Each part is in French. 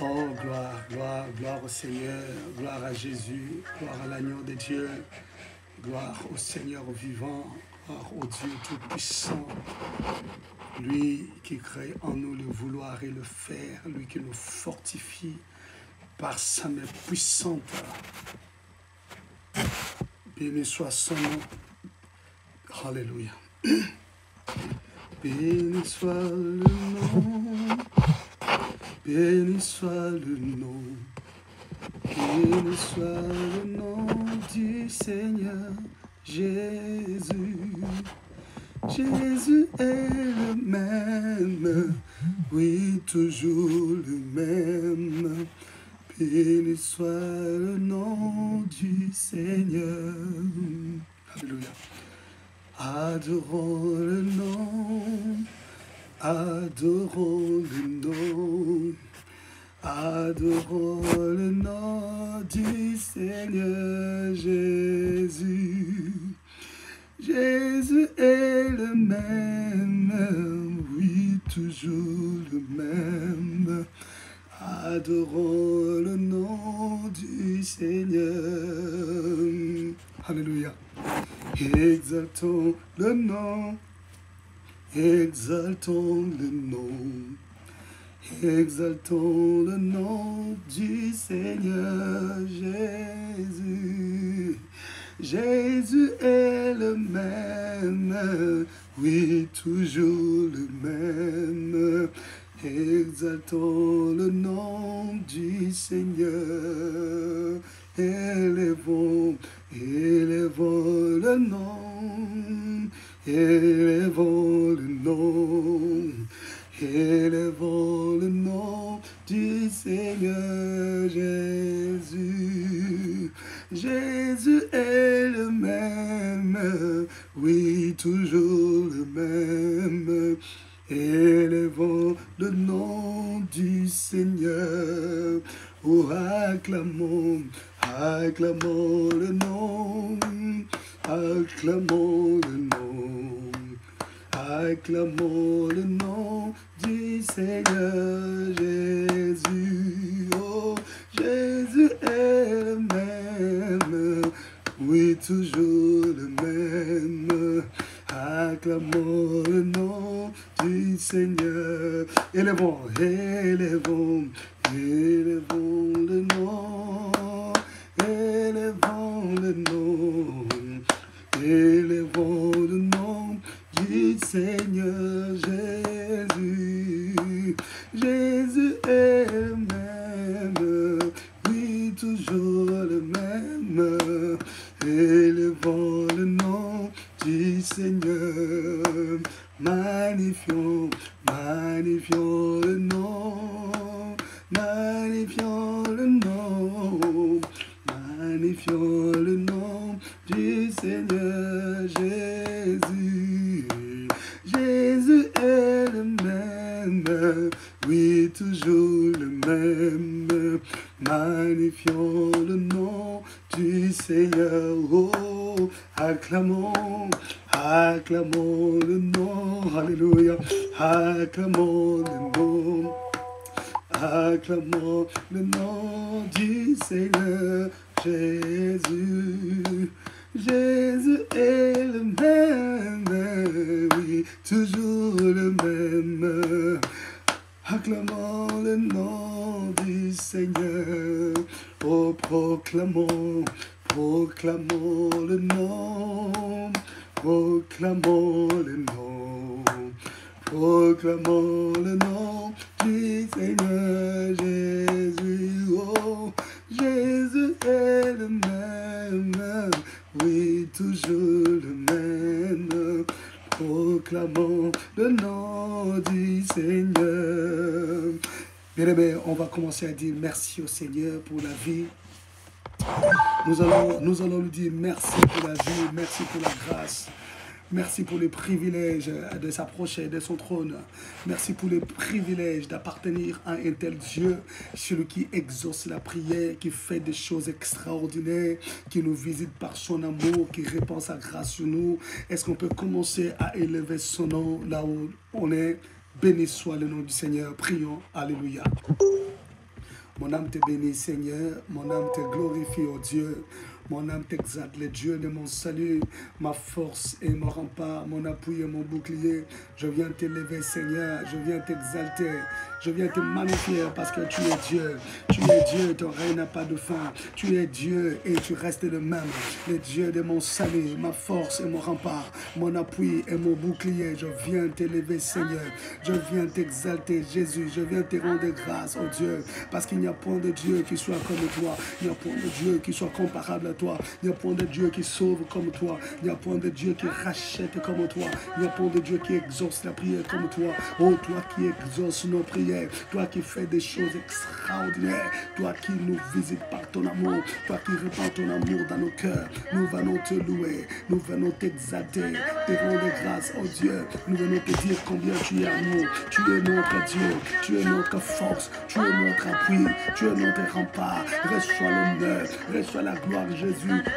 Oh, gloire, gloire, gloire au Seigneur, gloire à Jésus, gloire à l'agneau de Dieu, gloire au Seigneur vivant, gloire au Dieu tout-puissant, lui qui crée en nous le vouloir et le faire, lui qui nous fortifie par sa main puissante. Béni soit son nom. Alléluia. Béni soit le nom, béni soit le nom, béni soit le nom du Seigneur Jésus. Jésus est le même, oui, toujours le même. Béni soit le nom du Seigneur. Alléluia. Adorons le nom, adorons le nom, adorons le nom du Seigneur Jésus. Jésus est le même, oui, toujours le même. Adorons le nom du Seigneur. Alléluia. Exaltons le nom, exaltons le nom, exaltons le nom du Seigneur Jésus. Jésus est le même, oui, toujours le même. Exaltons le nom du Seigneur. Élevons, élevons le nom, élevons le nom, élevons le nom du Seigneur Jésus. Jésus est le même, oui, toujours le même. Élevons le nom du Seigneur. Oh, acclamons, acclamons le nom, acclamons le nom, acclamons le nom du Seigneur Jésus. Oh, Jésus est le même, oui, toujours le même. Acclamons le nom du Seigneur. Élevons, élevons, élevons le nom, élevons le nom, élevons le nom du Seigneur Jésus. Jésus est le même, oui, toujours le même. Élevons le nom du Seigneur. Magnifions, magnifions le nom, magnifions le nom, magnifions le nom du Seigneur Jésus. Jésus est le même, oui, toujours le même. Magnifions le nom du Seigneur. Oh, acclamons, acclamons le nom. Alléluia. Acclamons le nom. Acclamons le nom du Seigneur Jésus. Jésus est le même, oui, toujours le même. Acclamons le nom du Seigneur. Oh, proclamons, proclamons le nom, proclamons le nom, proclamons le nom du Seigneur Jésus. Oh, Jésus est le même, oui, toujours le même. Proclamons le nom du Seigneur. Bien-aimés, on va commencer à dire merci au Seigneur pour la vie. Nous allons lui dire merci pour la vie, merci pour la grâce. Merci pour les privilèges de s'approcher de son trône. Merci pour les privilèges d'appartenir à un tel Dieu, celui qui exauce la prière, qui fait des choses extraordinaires, qui nous visite par son amour, qui répand sa grâce sur nous. Est-ce qu'on peut commencer à élever son nom là où on est? Béni soit le nom du Seigneur. Prions. Alléluia. Mon âme te bénit, Seigneur. Mon âme te glorifie, oh Dieu. Mon âme t'exalte, le Dieu de mon salut, ma force et mon rempart, mon appui et mon bouclier. Je viens t'élever, Seigneur, je viens t'exalter, je viens te magnifier parce que tu es Dieu. Tu es Dieu, ton règne n'a pas de fin. Tu es Dieu et tu restes le même. Le Dieu de mon salut, ma force et mon rempart, mon appui et mon bouclier. Je viens t'élever, Seigneur. Je viens t'exalter, Jésus. Je viens te rendre grâce, oh Dieu, parce qu'il n'y a point de Dieu qui soit comme toi. Il n'y a point de Dieu qui soit comparable à toi. Il n'y a point de Dieu qui sauve comme toi. Il n'y a point de Dieu qui rachète comme toi. Il n'y a point de Dieu qui exauce la prière comme toi. Oh, toi qui exauces nos prières. Toi qui fais des choses extraordinaires. Toi qui nous visites par ton amour. Toi qui répands ton amour dans nos cœurs. Nous venons te louer. Nous venons t'exalter. Te rendre grâce, oh Dieu. Nous venons te dire combien tu es amour. Tu es notre Dieu. Tu es notre force. Tu es notre appui. Tu es notre rempart. Reçois l'honneur. Reçois la gloire, Jésus.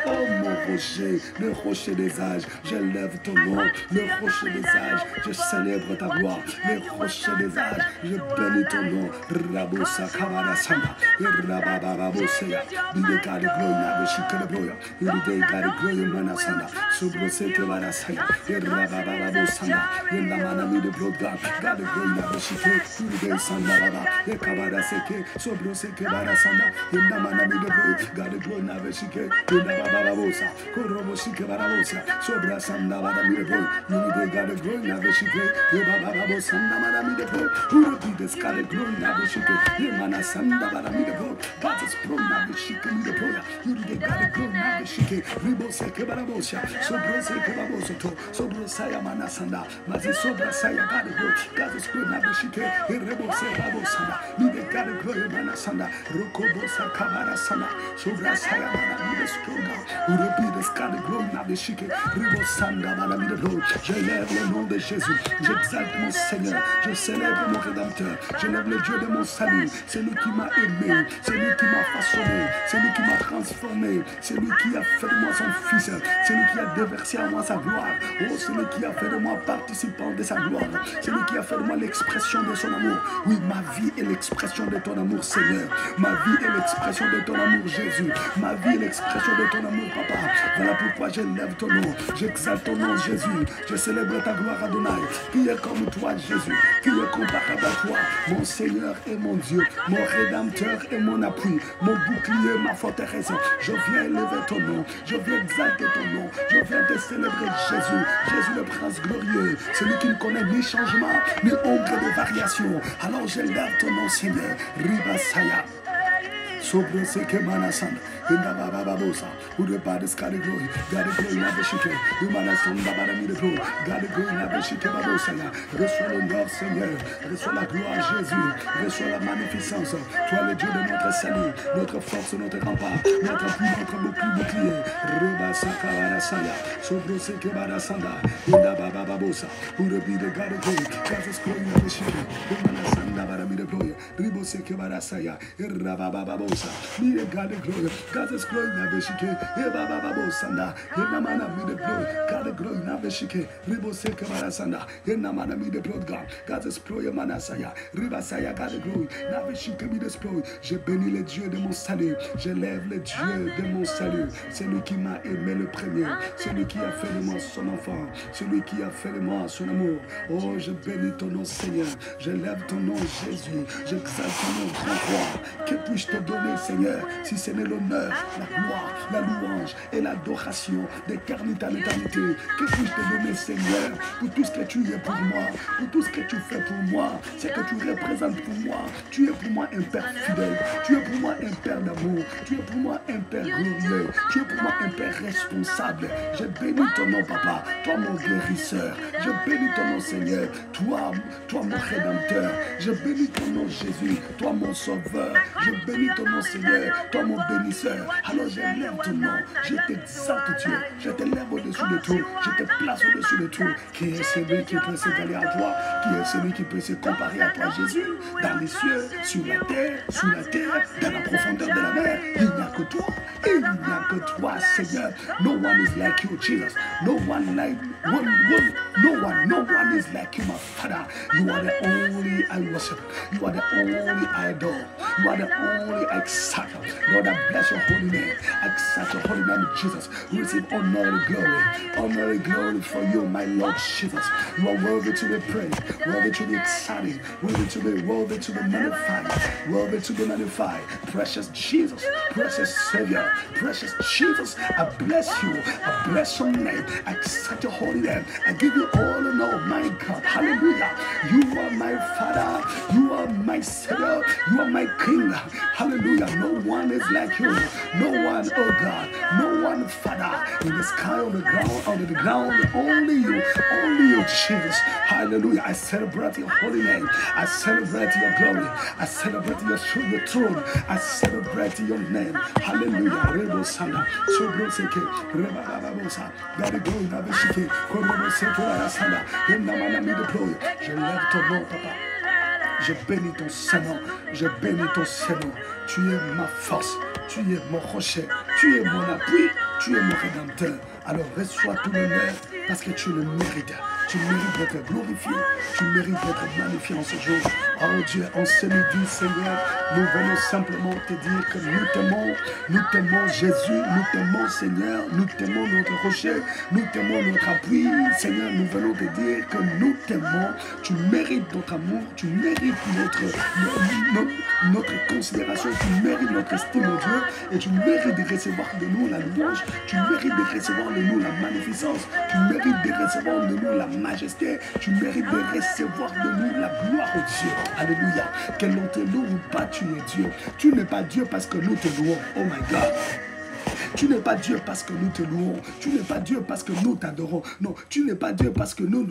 Oh mon rocher, le rocher des âges, je lève ton nom, le rocher des âges, je célèbre ta gloire, le rocher des âges, je bénis ton nom. Rabosa Kavarasana, Rabababoseya, Bideka de Gloria, the Shika de Gloria, Bideka de Gloria Manasana, Subrose Kavarasaya, Rabababosana, in the Manami de Bloga, God of Gloria, the Shika, Bideka Sandava, the Kavaraseke, Subrose Kavarasana, in the Manami de Bloga, God of Gloria, the Shika, Barabosa, Korobosike Barabosa, Sobra Sanda Badami de Pro, Unity got a growing Navishike, Yababa Sanda Badami de Pro, who repeat the Scarlet Growing Navishike, Yamana Sanda Badami de Pro, God is Pro Navishike de Pro, Unity got a growing Navishike, Riboseke Barabosa, Sobra Seke Babosoto, Sobra Saya Manasanda, Mazi Sobra Saya got a grow, God is Pro Navishike, Rebose Babosanda, Nide got a growing Manasanda, Rokobosa Kabarasana, Sobra Saya Manami. Où le de scale gloire n'a chiqué, Ribosanda, Madame de Bleu. J'élève le nom de Jésus, j'exalte mon Seigneur, je célèbre mon Rédempteur, j'élève le Dieu de mon salut, c'est lui qui m'a aimé, c'est lui qui m'a façonné, c'est lui qui m'a transformé, c'est lui qui a fait de moi son fils, c'est lui qui a déversé à moi sa gloire, oh, c'est lui qui a fait de moi participant de sa gloire, c'est lui qui a fait de moi l'expression de son amour. Oui, ma vie est l'expression de ton amour, Seigneur, ma vie est l'expression de ton amour, Jésus, ma vie est l'expression de ton amour, Papa. Voilà pourquoi je lève ton nom, j'exalte ton nom, Jésus, je célèbre ta gloire, Adonai. Qui est comme toi, Jésus, qui est comparable à toi, mon Seigneur et mon Dieu, mon Rédempteur et mon appui, mon bouclier, ma forteresse. Je viens élever ton nom, je viens exalter ton nom, je viens te célébrer, Jésus, Jésus le prince glorieux, celui qui ne connaît ni changement, ni ombre de variation. Alors je lève ton nom, Seigneur, Ribasaya. Sobre se que manasanda, inda baba babosa, who the baddest got the glory, never shake, you manasanda barami de glory, got the glory, never shake babosa, reçois l'honneur, Seigneur, reçois la gloire, Jésus, reçois la magnificence, toi le Dieu de notre salut, notre force, notre rempart, notre appui, notre bouclier, rebasa kavarasaya, sobre se que manasanda, inda baba babosa, who the be the God of glory, God's glory, never shake, you manasanda barami de glory, ribose que barasaya, rababa. Ni God the glory, God's glory never shake. Baba Babo Sanda, Yenamana me the glory, God the glory never shake. Ribo Seke Barasanda, Yenamana me the blood God, God's glory Manasaya, Ribasaya, God the glory, never shake me the glory. Je bénis le Dieu de mon salut, je lève le Dieu de mon salut, celui qui m'a aimé le premier, celui qui a fait de moi son enfant, celui qui a fait de moi son amour. Oh, je bénis ton nom, Seigneur, je lève ton nom, Jésus, j'exalte ton nom, grand roi. Que puis-je te donner, Seigneur, si ce n'est l'honneur, la gloire, la louange et l'adoration d'éternité à l'éternité? Que puis-je te donner, Seigneur, pour tout ce que tu es pour moi, pour tout ce que tu fais pour moi, ce que tu représentes pour moi? Tu es pour moi un Père fidèle, tu es pour moi un Père d'amour, tu es pour moi un Père glorieux, tu es pour moi un Père responsable. Je bénis ton nom, Papa, toi mon guérisseur, je bénis ton nom, Seigneur, toi mon Rédempteur, je bénis ton nom, Jésus, toi mon Sauveur, je bénis ton nom, Seigneur, toi mon bénisseur. Alors je lève ton nom, je t'exalte, Dieu, je te lève au-dessus de tout, je te place au-dessus de tout. Qui est celui qui peut s'égaler à toi? Qui est celui qui peut se comparer à toi, Jésus? Dans les cieux, sur la terre, sous la terre, dans la profondeur de la mer, il n'y a que toi. Il n'y a que toi, Seigneur. No one is like you, Jesus. No one is like you, my Father. You are the only I worship. You are the only I adore. You are the only I exalt. Lord, I bless your holy name. I exalt your holy name, Jesus. Receive honor and glory. Honor and glory for you, my Lord Jesus. You are worthy to be praised, worthy to be excited, worthy to be magnified, worthy to be magnified. Precious Jesus, precious Savior, precious Jesus, I bless you. I bless your name. I exalt your holy name. I give you all and all, my God. Hallelujah. You are my Father. You are my Savior. You are my King. Hallelujah. No one is like you. No one, oh God. No one, Father, in the sky, on the ground, under the ground. Only you, Jesus. Hallelujah. I celebrate your holy name. I celebrate your glory. I celebrate your throne. I celebrate your name. Hallelujah. Rebo Sanda. Sobro Seke. Reba Babosa. Gade Glory Nabeshike. Korobo Seke Arasanda. Yendamana mi deploy. Je lève ton nom, Papa. Je bénis ton Saint-Nom. Je bénis ton Saint-Nom. Tu es ma force. Tu es mon rocher. Tu es mon appui. Tu es mon rédempteur. Alors reçois tout l'honneur parce que tu le mérites. Tu mérites d'être glorifié. Tu mérites d'être magnifié en ce jour. Oh Dieu, en ce midi, Seigneur, nous venons simplement te dire que nous t'aimons Jésus, nous t'aimons Seigneur, nous t'aimons notre rocher, nous t'aimons notre appui. Seigneur, nous venons te dire que nous t'aimons. Tu mérites notre amour, tu mérites notre considération, tu mérites notre estime, mon Dieu, et tu mérites de recevoir de nous la louange, tu mérites de recevoir de nous la magnificence, tu mérites de recevoir de nous la majesté, tu mérites de recevoir de nous la gloire, au Dieu. Alléluia. Que l'on te loue ou pas, tu es Dieu. Tu n'es pas Dieu parce que nous te louons. Oh my God. Tu n'es pas Dieu parce que nous te louons. Tu n'es pas Dieu parce que nous t'adorons. Non, tu n'es pas Dieu parce que nous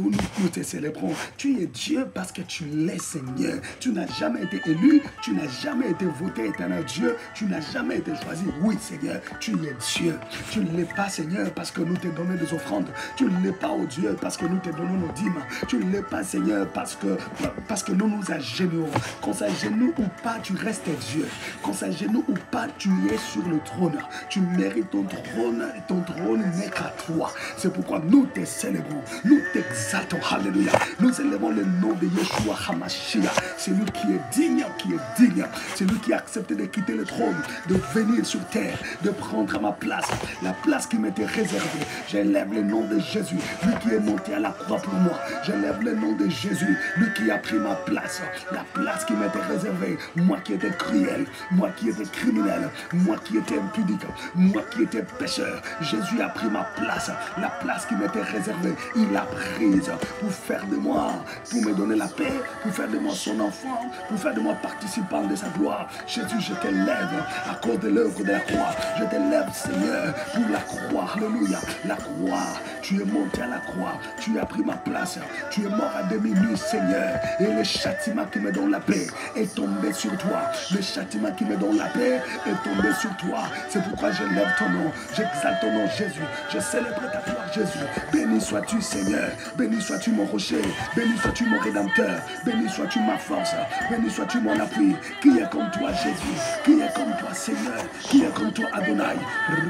te célébrons. Tu es Dieu parce que tu l'es, Seigneur. Tu n'as jamais été élu. Tu n'as jamais été voté éternel Dieu. Tu n'as jamais été choisi. Oui, Seigneur, tu es Dieu. Tu ne l'es pas, Seigneur, parce que nous te donnons des offrandes. Tu ne l'es pas, oh Dieu, parce que nous te donnons nos dîmes. Tu ne l'es pas, Seigneur, parce que nous nous agenouillons. Qu'on s'agenouille ou pas, tu restes Dieu. Qu'on s'agenouille ou pas, tu es sur le trône. Tu mérites ton trône, et ton trône n'est qu'à toi. C'est pourquoi nous te célébrons, nous t'exaltons. Alléluia. Nous élevons le nom de Yeshua HaMashiach. C'est lui qui est digne, C'est lui qui a accepté de quitter le trône, de venir sur terre, de prendre ma place, la place qui m'était réservée. J'élève le nom de Jésus, lui qui est monté à la croix pour moi. J'élève le nom de Jésus, lui qui a pris ma place, la place qui m'était réservée. Moi qui étais cruel, moi qui étais criminel, moi qui étais impudique, moi qui étais pécheur. Jésus a pris ma place, la place qui m'était réservée. Il l'a prise pour faire de moi, pour me donner la paix, pour faire de moi son enfant, pour faire de moi participant de sa gloire. Jésus, je t'élève à cause de l'œuvre de la croix. Je t'élève, Seigneur, pour la croix. Alléluia. La croix, tu es monté à la croix, tu as pris ma place, tu es mort à demi-nuit, Seigneur. Et le châtiment qui me donne la paix est tombé sur toi. Le châtiment qui me donne la paix est tombé sur toi. C'est pourquoi je lève ton nom, j'exalte ton nom, Jésus. Je célèbre ta gloire, Jésus. Béni sois-tu, Seigneur. Béni sois-tu, mon rocher. Béni sois-tu, mon rédempteur. Béni sois-tu, ma force. Béni sois-tu, mon appui. Qui est comme toi, Jésus? Qui est comme toi, Seigneur? Qui est comme toi, Adonai?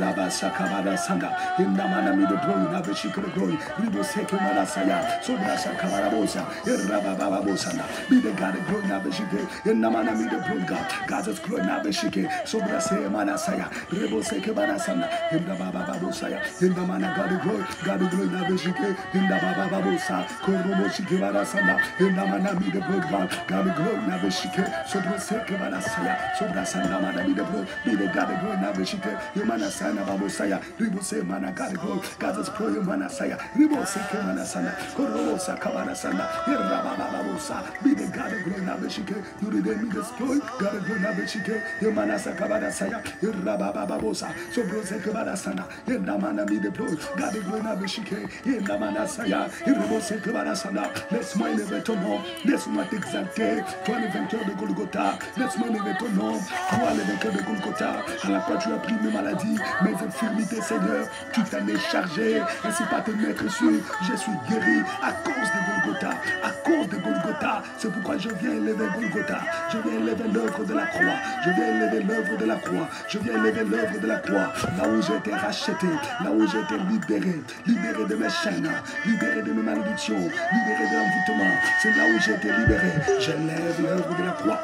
Rabba Sakabada Sanga. Indamanami de glory, Nabeshik de glory. Ribo Seke Manasaya. Sobra Sakabarabosa. Rababababosana. Be the God of glory, Nabeshike. Indamanami de glory, God. God's glory, Nabeshike. Sobra Se Manasaya. Ribo Seke Manasana. Indabababosaya. Indamana God of glory, Nabeshike. Indabababosa. Korobo Shike Manasana. Indamanami de glory, God of glory, Nabeshike. Sobra Seke Manasaya. Sobra Sandamanami de glory. Be the God of glory, Nabeshike. Imanasana Babosaya. Ribo Se Mana God of glory. God's glory, Manasaya. Ribo Seke Manasana. Korobo Sakamanasana. Irabababosa. Be the God of glory, Nabeshike. You redeem me this glory. God of glory, Nabeshike. Imanasa Kabanasaya. Irabababosa. Sobra Seke Manasana. Indamana mi de glory. God of glory, Nabeshike. Indamanasaya. Ribo Seke Manasana. Laisse-moi élever ton nom. Laisse-moi t'exalter. Toi le vainqueur de Golgotha. Laisse-moi élever ton nom. Toi le vainqueur de Golgotha. Golgotha, à la croix tu as pris mes maladies, mes infirmités, Seigneur, tu t'en es chargé, ainsi pas te mettre sur, je suis guéri à cause de Golgotha, à cause de Golgotha, c'est pourquoi je viens élever Golgotha, je viens élever l'œuvre de la croix, je viens élever l'œuvre de la croix, je viens élever l'œuvre de la croix, là où j'ai été racheté, là où j'ai été libéré, libéré de mes chaînes, libéré de mes malédictions, libéré de l'envoûtement, c'est là où j'ai été libéré, j'élève l'œuvre de la croix.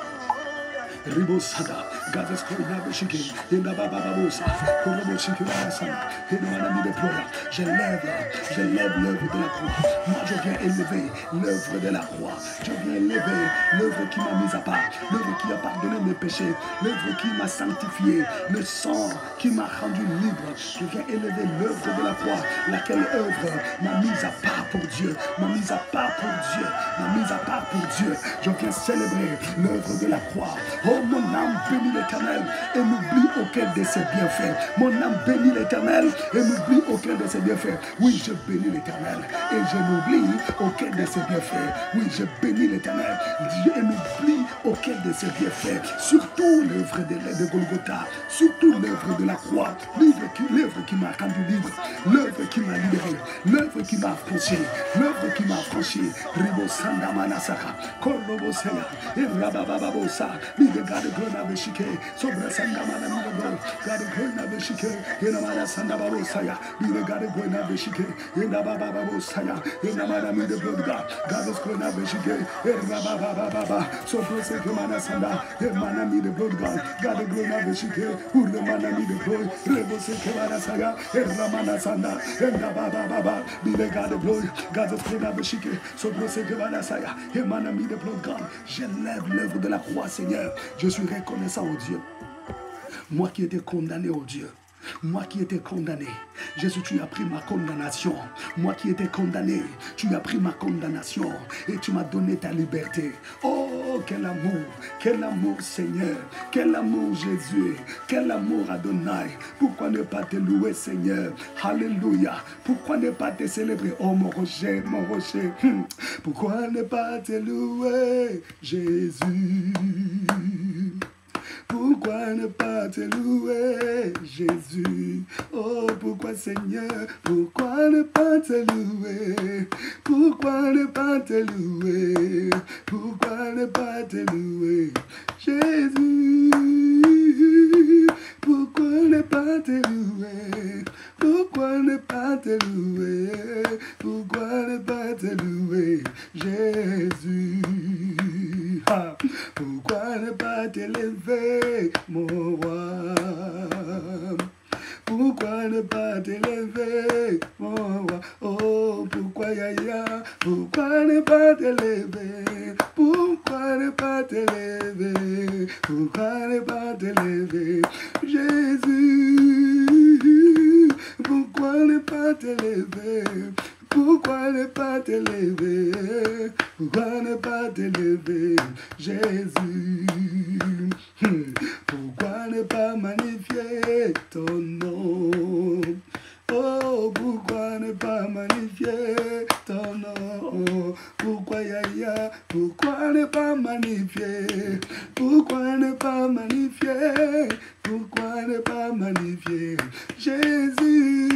Ribosada, Gazas Corina Beshiki, Bababosa, Koroboshiki Barasana, Hénomanami de Ploya. J'élève l'œuvre de la croix. Moi je viens élever l'œuvre de la croix. Je viens élever l'œuvre qui m'a mis à part, l'œuvre qui a pardonné mes péchés, l'œuvre qui m'a sanctifié, le sang qui m'a rendu libre. Je viens élever l'œuvre de la croix, laquelle œuvre m'a mis à part pour Dieu, m'a mis à part pour Dieu, m'a mis à part pour Dieu. Je viens célébrer l'œuvre de la croix. Oh, mon âme bénit l'Éternel et n'oublie aucun de ses bienfaits. Mon âme bénit l'Éternel et n'oublie aucun de ses bienfaits. Oui, je bénis l'Éternel et je n'oublie aucun de ses bienfaits. Oui, je bénis l'Éternel et n'oublie aucun de ses bienfaits. Surtout l'œuvre de Golgotha, surtout l'œuvre de la croix, l'œuvre qui m'a rendu libre, l'œuvre qui m'a libéré, l'œuvre qui m'a affranchi, l'œuvre qui m'a affranchi. Ribo Sanda Manasaka, Korobo Seya, et Rabababosa. God Grona Beshike, Sobra Sandamana Migo, God Grona Beshike, Yenamana Sandababo Saya, God Grona Beshike, Yenababa Saya, Yenamana Mid the Blood God, God Grona Beshike, Rababa, Sobra Sekamana Sanda, Yemana Mid the Blood God, God Grona Beshike, Uramana Mid the Blood, Rebo Sekamana Saya, Ramana Sanda, Yendababa, be the God of glory, God Grona Beshike, Sobra Sekamana Saya, Yemana Mid the Blood God, j'élève l'œuvre de la croix, Seigneur. Je suis reconnaissant au Dieu. Moi qui étais condamné au Dieu. Moi qui étais condamné. Jésus, tu as pris ma condamnation. Moi qui étais condamné, tu as pris ma condamnation et tu m'as donné ta liberté. Oh, quel amour Seigneur, quel amour Jésus, quel amour Adonai. Pourquoi ne pas te louer Seigneur? Alléluia. Pourquoi ne pas te célébrer? Oh mon rocher, mon rocher. Pourquoi ne pas te louer Jésus? Pourquoi ne pas te louer, Jésus? Oh, pourquoi Seigneur? Pourquoi ne pas te louer? Pourquoi ne pas te louer? Pourquoi ne pas te louer, Jésus? Pourquoi ne pas te louer? Pourquoi ne pas te louer? Pourquoi ne pas te louer, Jésus? Ah, pourquoi ne pas t'élever, mon roi? Pourquoi ne pas t'élever, mon roi? Oh, pourquoi Yaya? Pourquoi ne pas t'élever? Pourquoi ne pas t'élever? Pourquoi ne pas t'élever, Jésus? Pourquoi ne pas t'élever? Pourquoi ne pas t'élever? Pourquoi ne pas t'élever, Jésus? Pourquoi ne pas magnifier ton nom? Oh, pourquoi ne pas magnifier ton nom? Pourquoi Yaya? Pourquoi ne pas magnifier? Pourquoi ne pas magnifier? Pourquoi ne pas magnifier, Jésus?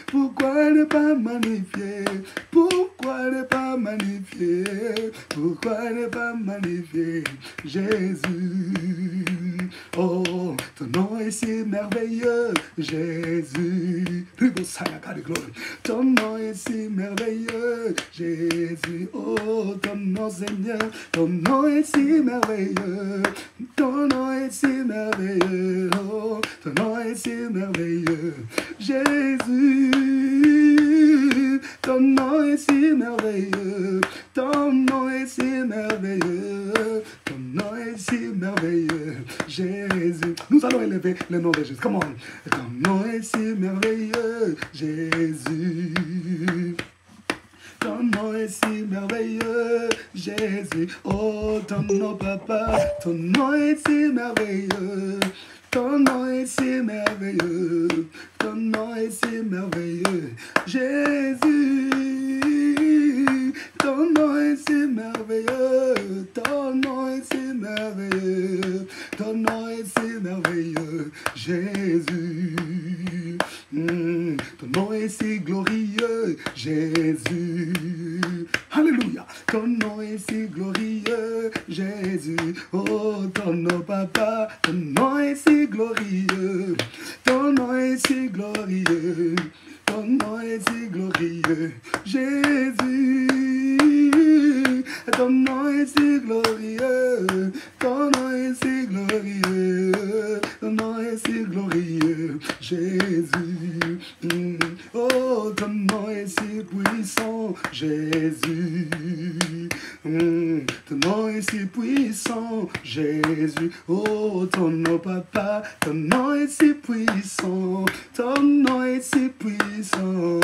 Pourquoi ne pas magnifier? Pourquoi ne pas magnifier? Pourquoi ne pas magnifier, Jésus? Oh, ton nom est si merveilleux, Jésus. Ton nom est si merveilleux, Jésus. Oh, ton nom, Seigneur, ton nom est si merveilleux. Ton nom est si merveilleux. Oh, ton nom est si merveilleux, Jésus. Ton nom est si merveilleux. Ton nom est si merveilleux. Ton nom est si merveilleux, Jésus. Nous allons élever le nom de Jésus. Come on. Ton nom est si merveilleux, Jésus. Ton nom est si merveilleux, Jésus. Oh, ton nom, papa. Ton nom est si merveilleux. Ton nom est si merveilleux. Ton nom est si merveilleux, Jésus. ton nom est si merveilleux, ton nom est si merveilleux, ton nom est si merveilleux, Jésus. Ton nom est si glorieux, Jésus. Alléluia. Ton nom est si glorieux, Jésus. Oh, ton nom, papa, ton nom est si glorieux. Ton nom est si glorieux. Ton nom est si glorieux, Jésus. Ton nom est si glorieux. Ton nom est si glorieux. Ton nom est si glorieux, Jésus. Oh, ton nom est si puissant, Jésus. Ton nom est si puissant, Jésus. Oh, ton nom, papa, ton nom est si puissant. Ton nom est si puissant.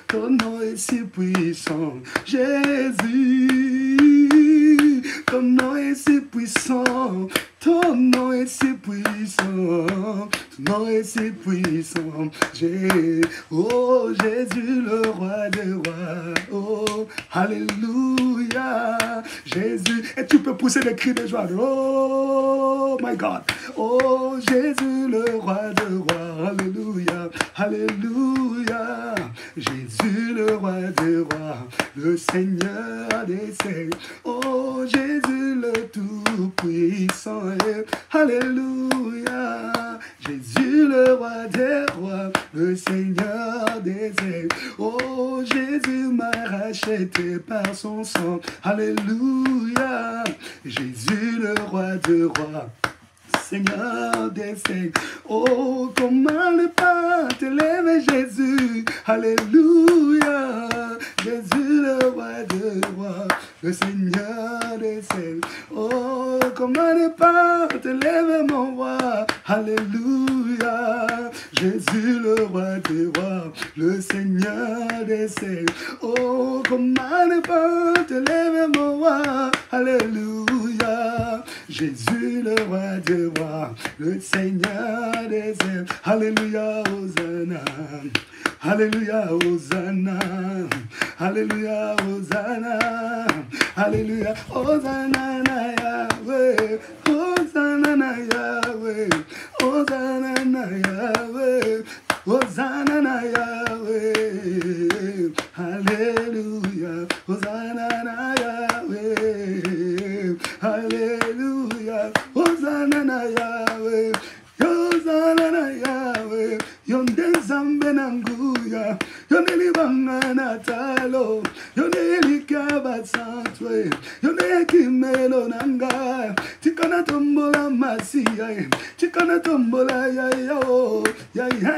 Ton nom est si puissant, Jésus. Ton nom est si puissant. Ton nom est si puissant. Ton nom est si puissant. Oh, Jésus, le roi des rois. Oh, alléluia. Jésus. Et tu peux pousser des cris de joie. Oh, my God. Oh, Jésus, le roi des rois. Alléluia. Alléluia. Jésus, le roi des rois. Le Seigneur des seigneurs. Oh, Jésus, le tout-puissant. Alléluia. Jésus, le roi des rois, le Seigneur des ailes. Oh, Jésus m'a racheté par son sang. Alléluia. Jésus, le roi des rois, Seigneur des siècles. Oh, comment ne pas t'élever, Jésus. Alléluia. Jésus, le roi des rois, le Seigneur des siècles. Oh, comment ne pas t'élever, mon roi. Alléluia. Jésus, le roi des rois, le Seigneur des siècles. Oh, comment ne pas t'élever, mon roi. Alléluia. Jésus, le roi des rois, le Seigneur des ailes. Alléluia, Hosanna. Alléluia, Hosanna. Alléluia, Hosanna. Alléluia, Hosanna na Yahweh. Hosanna na Yahweh. Hosanna na Yahweh. Hosanna na Yahweh. Alléluia, Hosanna na Yahweh. Alléluia, Hosanna na Yahweh. Hosanna na Yahweh. Yonde zambe nanguya. Yonde libanga na talo. Yonde likaba santwe. Yonde kimelo nanga. Tikana tombola masiya. Tikana tombola ya yo. Ya ya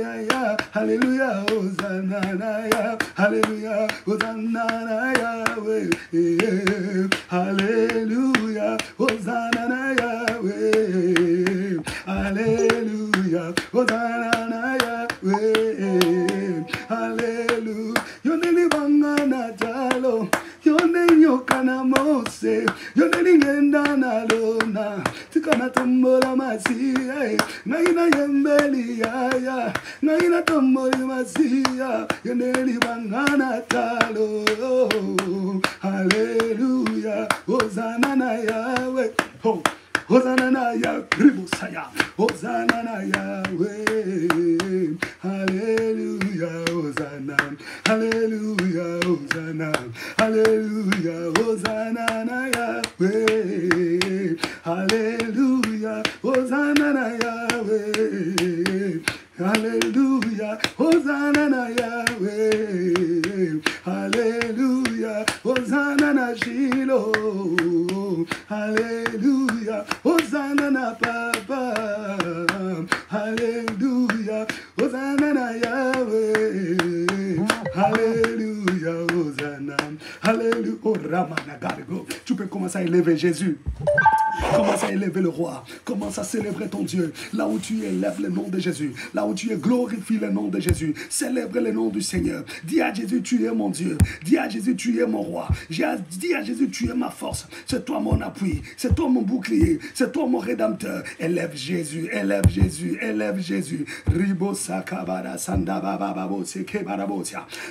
ya ya. Hallelujah, Hosanna na ya. Hallelujah, Hosanna na Yahweh. Hallelujah, Hosanna na Yahweh. Hallelujah, Hosanna na Yahweh. Hallelujah. Yonde libanga na talo. Yonde nyoka na mose. Yonde lingenda na lona. Tikana tombola masiya. Naina yembeli ya. Naina tomboli masiya. Yonde libanga na talo. Hallelujah. Hosanna na Yahweh. Oh. Hosanna na Yahweh. Hosanna na Yahweh. Hallelujah, Hosanna. Hallelujah, Hosanna. Hallelujah, Hosanna na Yahweh. Hallelujah, Hosanna na Yahweh. Hallelujah, Hosanna na Yahweh. Hallelujah, Hosanna na Shiloh. Hallelujah, Hosanna na Papa. Hallelujah, Hosanna na Yahweh. Hallelujah, Hosanna. Hallelujah. Oh, Ramana, gotta go. Tu peux commencer à élever Jésus. Commence à élever le roi. Commence à célébrer ton Dieu. Là où tu élèves le nom de Jésus. Là où tu glorifies le nom de Jésus. Célèbre le nom du Seigneur. Dis à Jésus, tu es mon Dieu. Dis à Jésus, tu es mon roi. Dis à Jésus, tu es ma force. C'est toi mon appui. C'est toi mon bouclier. C'est toi mon rédempteur. Élève Jésus. Élève Jésus. Élève Jésus.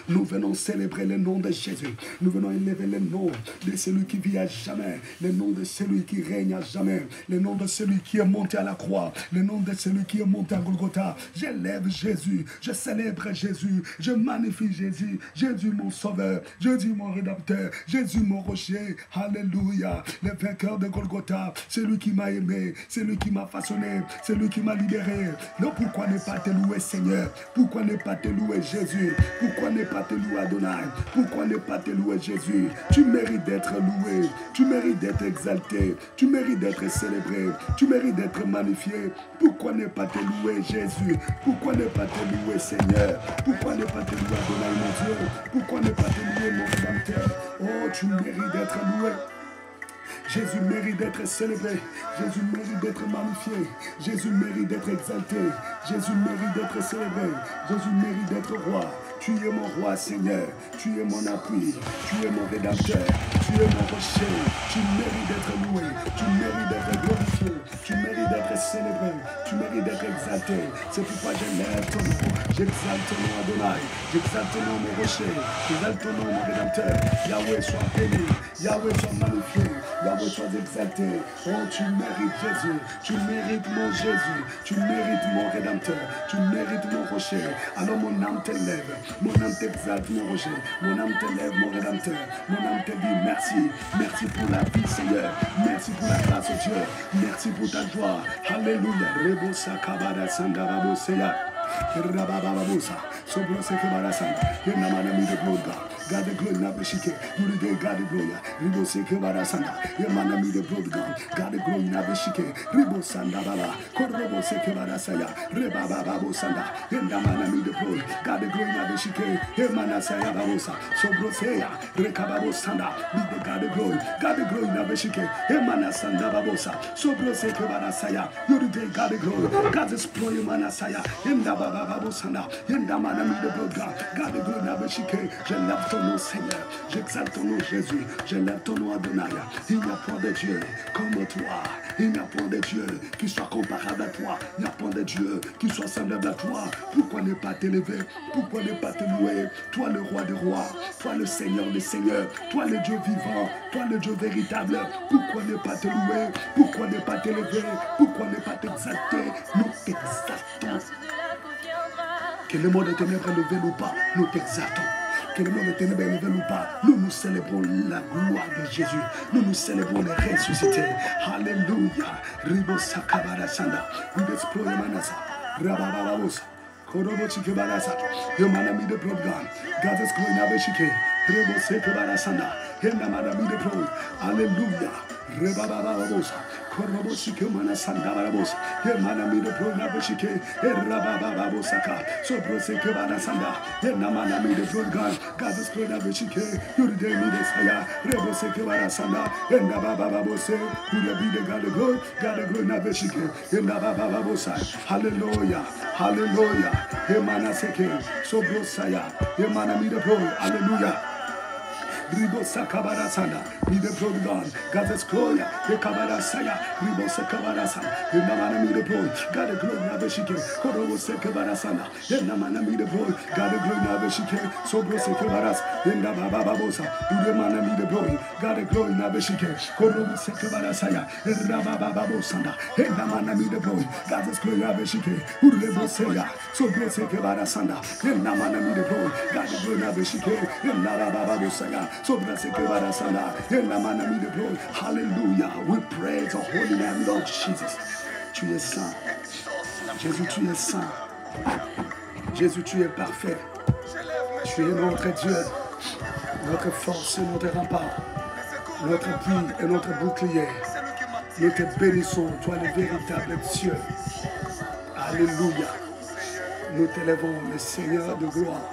Nous venons célébrer le nom de Jésus. Nous venons élever le nom de celui qui vit à jamais. Le nom de celui qui règne à jamais. Le nom de celui qui est monté à la croix. Le nom de celui qui est monté à Golgotha. J'élève Jésus. Je célèbre Jésus. Je magnifie Jésus. Jésus mon sauveur. Jésus mon rédempteur. Jésus mon rocher. Alléluia. Le vainqueur de Golgotha. Celui qui m'a aimé. Celui qui m'a façonné. Celui qui m'a libéré. Non, pourquoi ne pas te louer Seigneur? Pourquoi ne pas te louer Jésus? Pourquoi ne pas te louer Adonai? Pourquoi ne pas te louer Jésus? Tu mérites d'être loué. Tu mérites d'être exalté. Tu mérites d'être célébré. Tu mérites d'être magnifié. Pourquoi ne pas te louer Jésus? Pourquoi ne pas te louer Seigneur? Pourquoi ne pas te louer Adonai mon Dieu? Pourquoi ne pas te louer mon rédempteur? Oh, tu mérites d'être loué. Jésus mérite d'être célébré. Jésus mérite d'être magnifié. Jésus mérite d'être exalté. Jésus mérite d'être célébré. Jésus mérite d'être roi. Tu es mon roi Seigneur. Tu es mon appui. Tu es mon rédempteur. Tu es mon rocher. Tu mérites d'être loué. Tu mérites d'être glorifié. Tu mérites d'être célébré. Tu mérites d'être exalté. C'est pourquoi j'élève ton nom. J'exalte ton nom Adonai. J'exalte ton nom mon rocher. J'exalte ton nom mon rédempteur. Yahweh soit béni. Yahweh soit magnifié. Yahweh soit exalté. Oh, tu mérites Jésus. Tu mérites mon Jésus. Tu mérites mon rédempteur. Tu mérites mon rocher. Alors mon âme t'élève. Mon âme t'exalte mon rocher. Mon âme t'élève mon rédempteur. Mon âme te dit merci. Merci pour la vie Seigneur. Merci pour la grâce de Dieu. Merci pour ta joie. Alléluia. Rebosa kabada sandara seya. Rabababusa. Sobrose kebarasanda. Yenamana mi de bloga. God the glory, not the shike. You the day, God the glory. Ribo seke barasanda. Yemana mi the blood gun. God the glory, not the shike. Ribo sanda baba. Korobo seke barasaya. Reba baba bosanda. Yemana mi the blood. God the glory, not the shike. Yemana saya babosa. Sobroseya. Rekababo sanda. Be the God the glory. God the glory, not the shike. Yemana sanda babosa. Sobroseke barasaya. You the day, God the glory. God is pro yemana saya. Yemda baba babosanda. Yemana mi the blood gun. God the glory, not the shike. Je lève ton nom Seigneur, j'exalte ton nom Jésus, je lève ton nom Adonai. Il n'y a point de Dieu comme toi, il n'y a point de Dieu qui soit comparable à toi, il n'y a point de Dieu qui soit semblable à toi. Pourquoi ne pas t'élever? Pourquoi ne pas te louer? Toi le roi des rois, toi le Seigneur des seigneurs, toi le Dieu vivant, toi le Dieu véritable. Pourquoi ne pas te louer? Pourquoi ne pas t'élever? Pourquoi ne pas t'exalter? Nous t'exaltons. Que le monde de ténèbres ne vienne ou pas, nous t'exaltons. Que le monde de ténèbres ne vienne ou pas, nous nous célébrons la gloire de Jésus. Nous nous célébrons les ressuscités. Alléluia. Ribo sakabara sanda. We explore manasa. Rabababosa. Korobo chikebarasa. Yomanami de Progan. God is going to be Ribo sekabara sanda. Yendamana mi de Pro. Alléluia. Rebababosa. Korobo chikemana sanda barabosa. Yemana mi de Pro nabeshike. Rabababosaka. So prosekebana sanda. Yendamana mi de Progan. God is going to be Yuri mi de saya. Rebo sekebara sanda. Yendabababose. Yuri be the God of glory. God of glory nabeshike. Yendabababosa. Hallelujah. Hallelujah. Yemana seke. So brosaya. Yemana mi de Pro. Hallelujah. Ribo sakabara sana, mi de prodigal, God's glory, the kabara saya, ribo sakabara sana, the namana mi de glory, God the glory na beshike, korobo sakabara sana, the namana mi de glory, God the glory na beshike, sobro sakabaras, the nababa babosa, the mana mi de glory, God the glory na beshike, korobo sakabara saya, the nababa babosanda, the namana mi de glory, God's glory na beshike, urebo saya, sobro sakabara sana, the namana mi de glory, God the glory na beshike, the nababa babosaya. Hallelujah. We praise the holy name, Lord Jesus. Tu es saint. Jésus, tu es saint. Jésus, tu es parfait. Tu es notre Dieu, notre force et notre rempart, notre appui et notre bouclier. Nous te bénissons, toi le véritable Dieu. Alléluia. Nous t'élèvons, le Seigneur de gloire,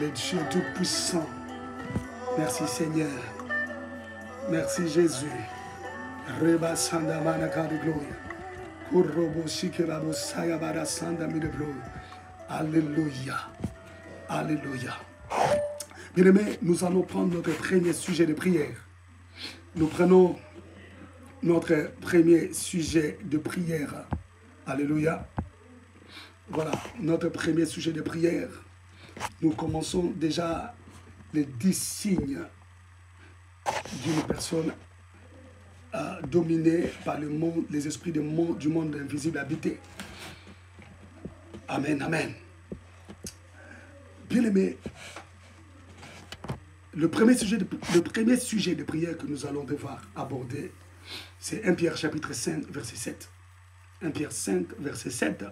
le Dieu tout-puissant. Merci Seigneur. Merci Jésus. Reba Sanda Manaka de Gloria. Kurobo Shikebabo Sayabara Sanda mi de Gloria. Alléluia. Alléluia. Bien-aimés, nous allons prendre notre premier sujet de prière. Nous prenons notre premier sujet de prière. Alléluia. Voilà, notre premier sujet de prière. Nous commençons déjà les 10 signes d'une personne dominée par le monde, les esprits du monde invisible habité. Amen, amen. Bien-aimés, le premier sujet de prière que nous allons devoir aborder, c'est 1 Pierre chapitre 5, verset 7. 1 Pierre 5, verset 7.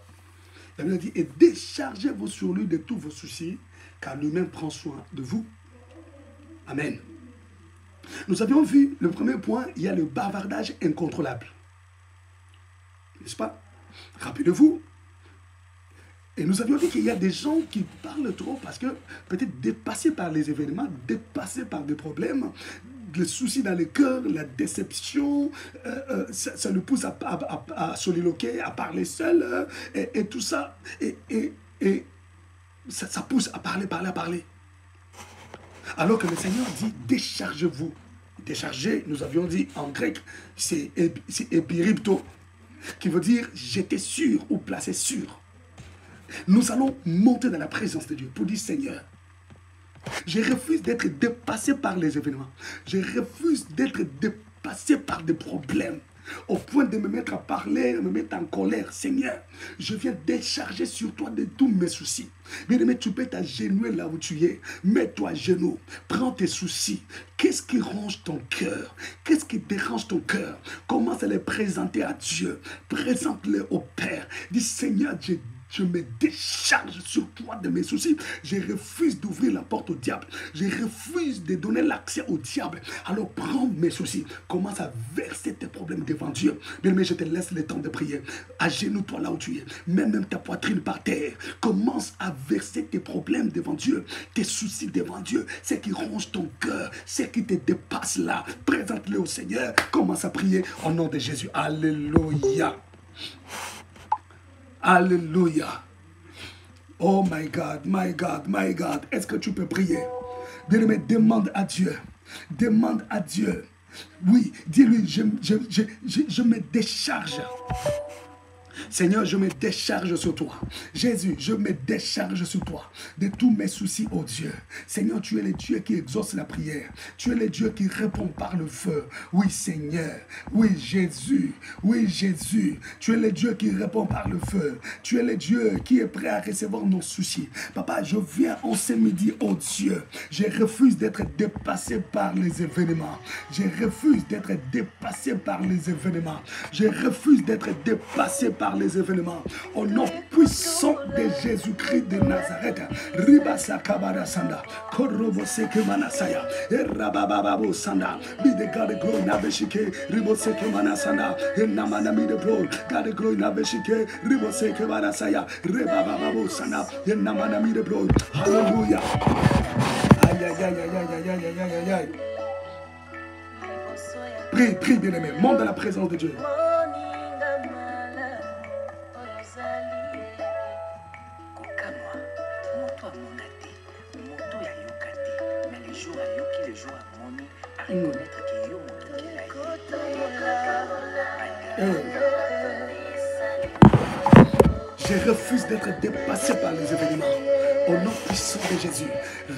La Bible dit, et déchargez-vous sur lui de tous vos soucis, car lui-même prend soin de vous. Amen. Nous avions vu, le premier point, il y a le bavardage incontrôlable. N'est-ce pas? Rappelez-vous. Et nous avions dit qu'il y a des gens qui parlent trop parce que peut-être dépassés par les événements, dépassés par des problèmes, les soucis dans le cœur, la déception, ça le pousse à soliloquer, à parler seul, et tout ça. Et ça pousse à parler. Alors que le Seigneur dit, déchargez-vous. Décharger, nous avions dit en grec, c'est epiripto, qui veut dire j'étais sûr ou placé sûr. Nous allons monter dans la présence de Dieu pour dire, Seigneur, je refuse d'être dépassé par les événements. Je refuse d'être dépassé par des problèmes au point de me mettre à parler, me mettre en colère. Seigneur, je viens décharger sur toi de tous mes soucis. Bien-aimé, tu peux t'agenouiller là où tu es. Mets-toi à genoux. Prends tes soucis. Qu'est-ce qui ronge ton cœur? Qu'est-ce qui dérange ton cœur? Commence à les présenter à Dieu. Présente-les au Père. Dis, Seigneur, je me décharge sur toi de mes soucis. Je refuse d'ouvrir la porte au diable. Je refuse de donner l'accès au diable. Alors prends mes soucis. Commence à verser tes problèmes devant Dieu. Bien-aimé, je te laisse le temps de prier. Agenouille-toi là où tu es. Mets même ta poitrine par terre. Commence à verser tes problèmes devant Dieu. Tes soucis devant Dieu. Ce qui ronge ton cœur. Ce qui te dépasse là. Présente-le au Seigneur. Commence à prier au nom de Jésus. Alléluia. Alléluia. Oh my God, my God, my God. Est-ce que tu peux prier? Bien-aimé, demande à Dieu. Demande à Dieu. Oui, dis-lui, je me décharge. Seigneur, je me décharge sur toi. Jésus, je me décharge sur toi de tous mes soucis, oh Dieu. Seigneur, tu es le Dieu qui exauce la prière. Tu es le Dieu qui répond par le feu. Oui, Seigneur. Oui, Jésus. Oui, Jésus. Tu es le Dieu qui répond par le feu. Tu es le Dieu qui est prêt à recevoir nos soucis. Papa, je viens en ce midi, oh Dieu. Je refuse d'être dépassé par les événements. Je refuse d'être dépassé par les événements. Je refuse d'être dépassé par les événements. Au nom puissant de Jésus-Christ de Nazareth. Ribasa kabara sanda. Korobo seke manasaya. Erabababo sanda. Be the God of glory nabeshike. Ribo seke manasanda. Enamana mi de glory. God of glory nabeshike. Ribo seke manasaya. Rebababo sanda. Enamana mi de glory. Hallelujah. Aïe aïe aïe aïe aïe aïe aïe aïe aïe. Prie, prie bien-aimé. Monte dans la présence de Dieu. Je refuse d'être dépassé par les événements. Au nom puissant de Jésus.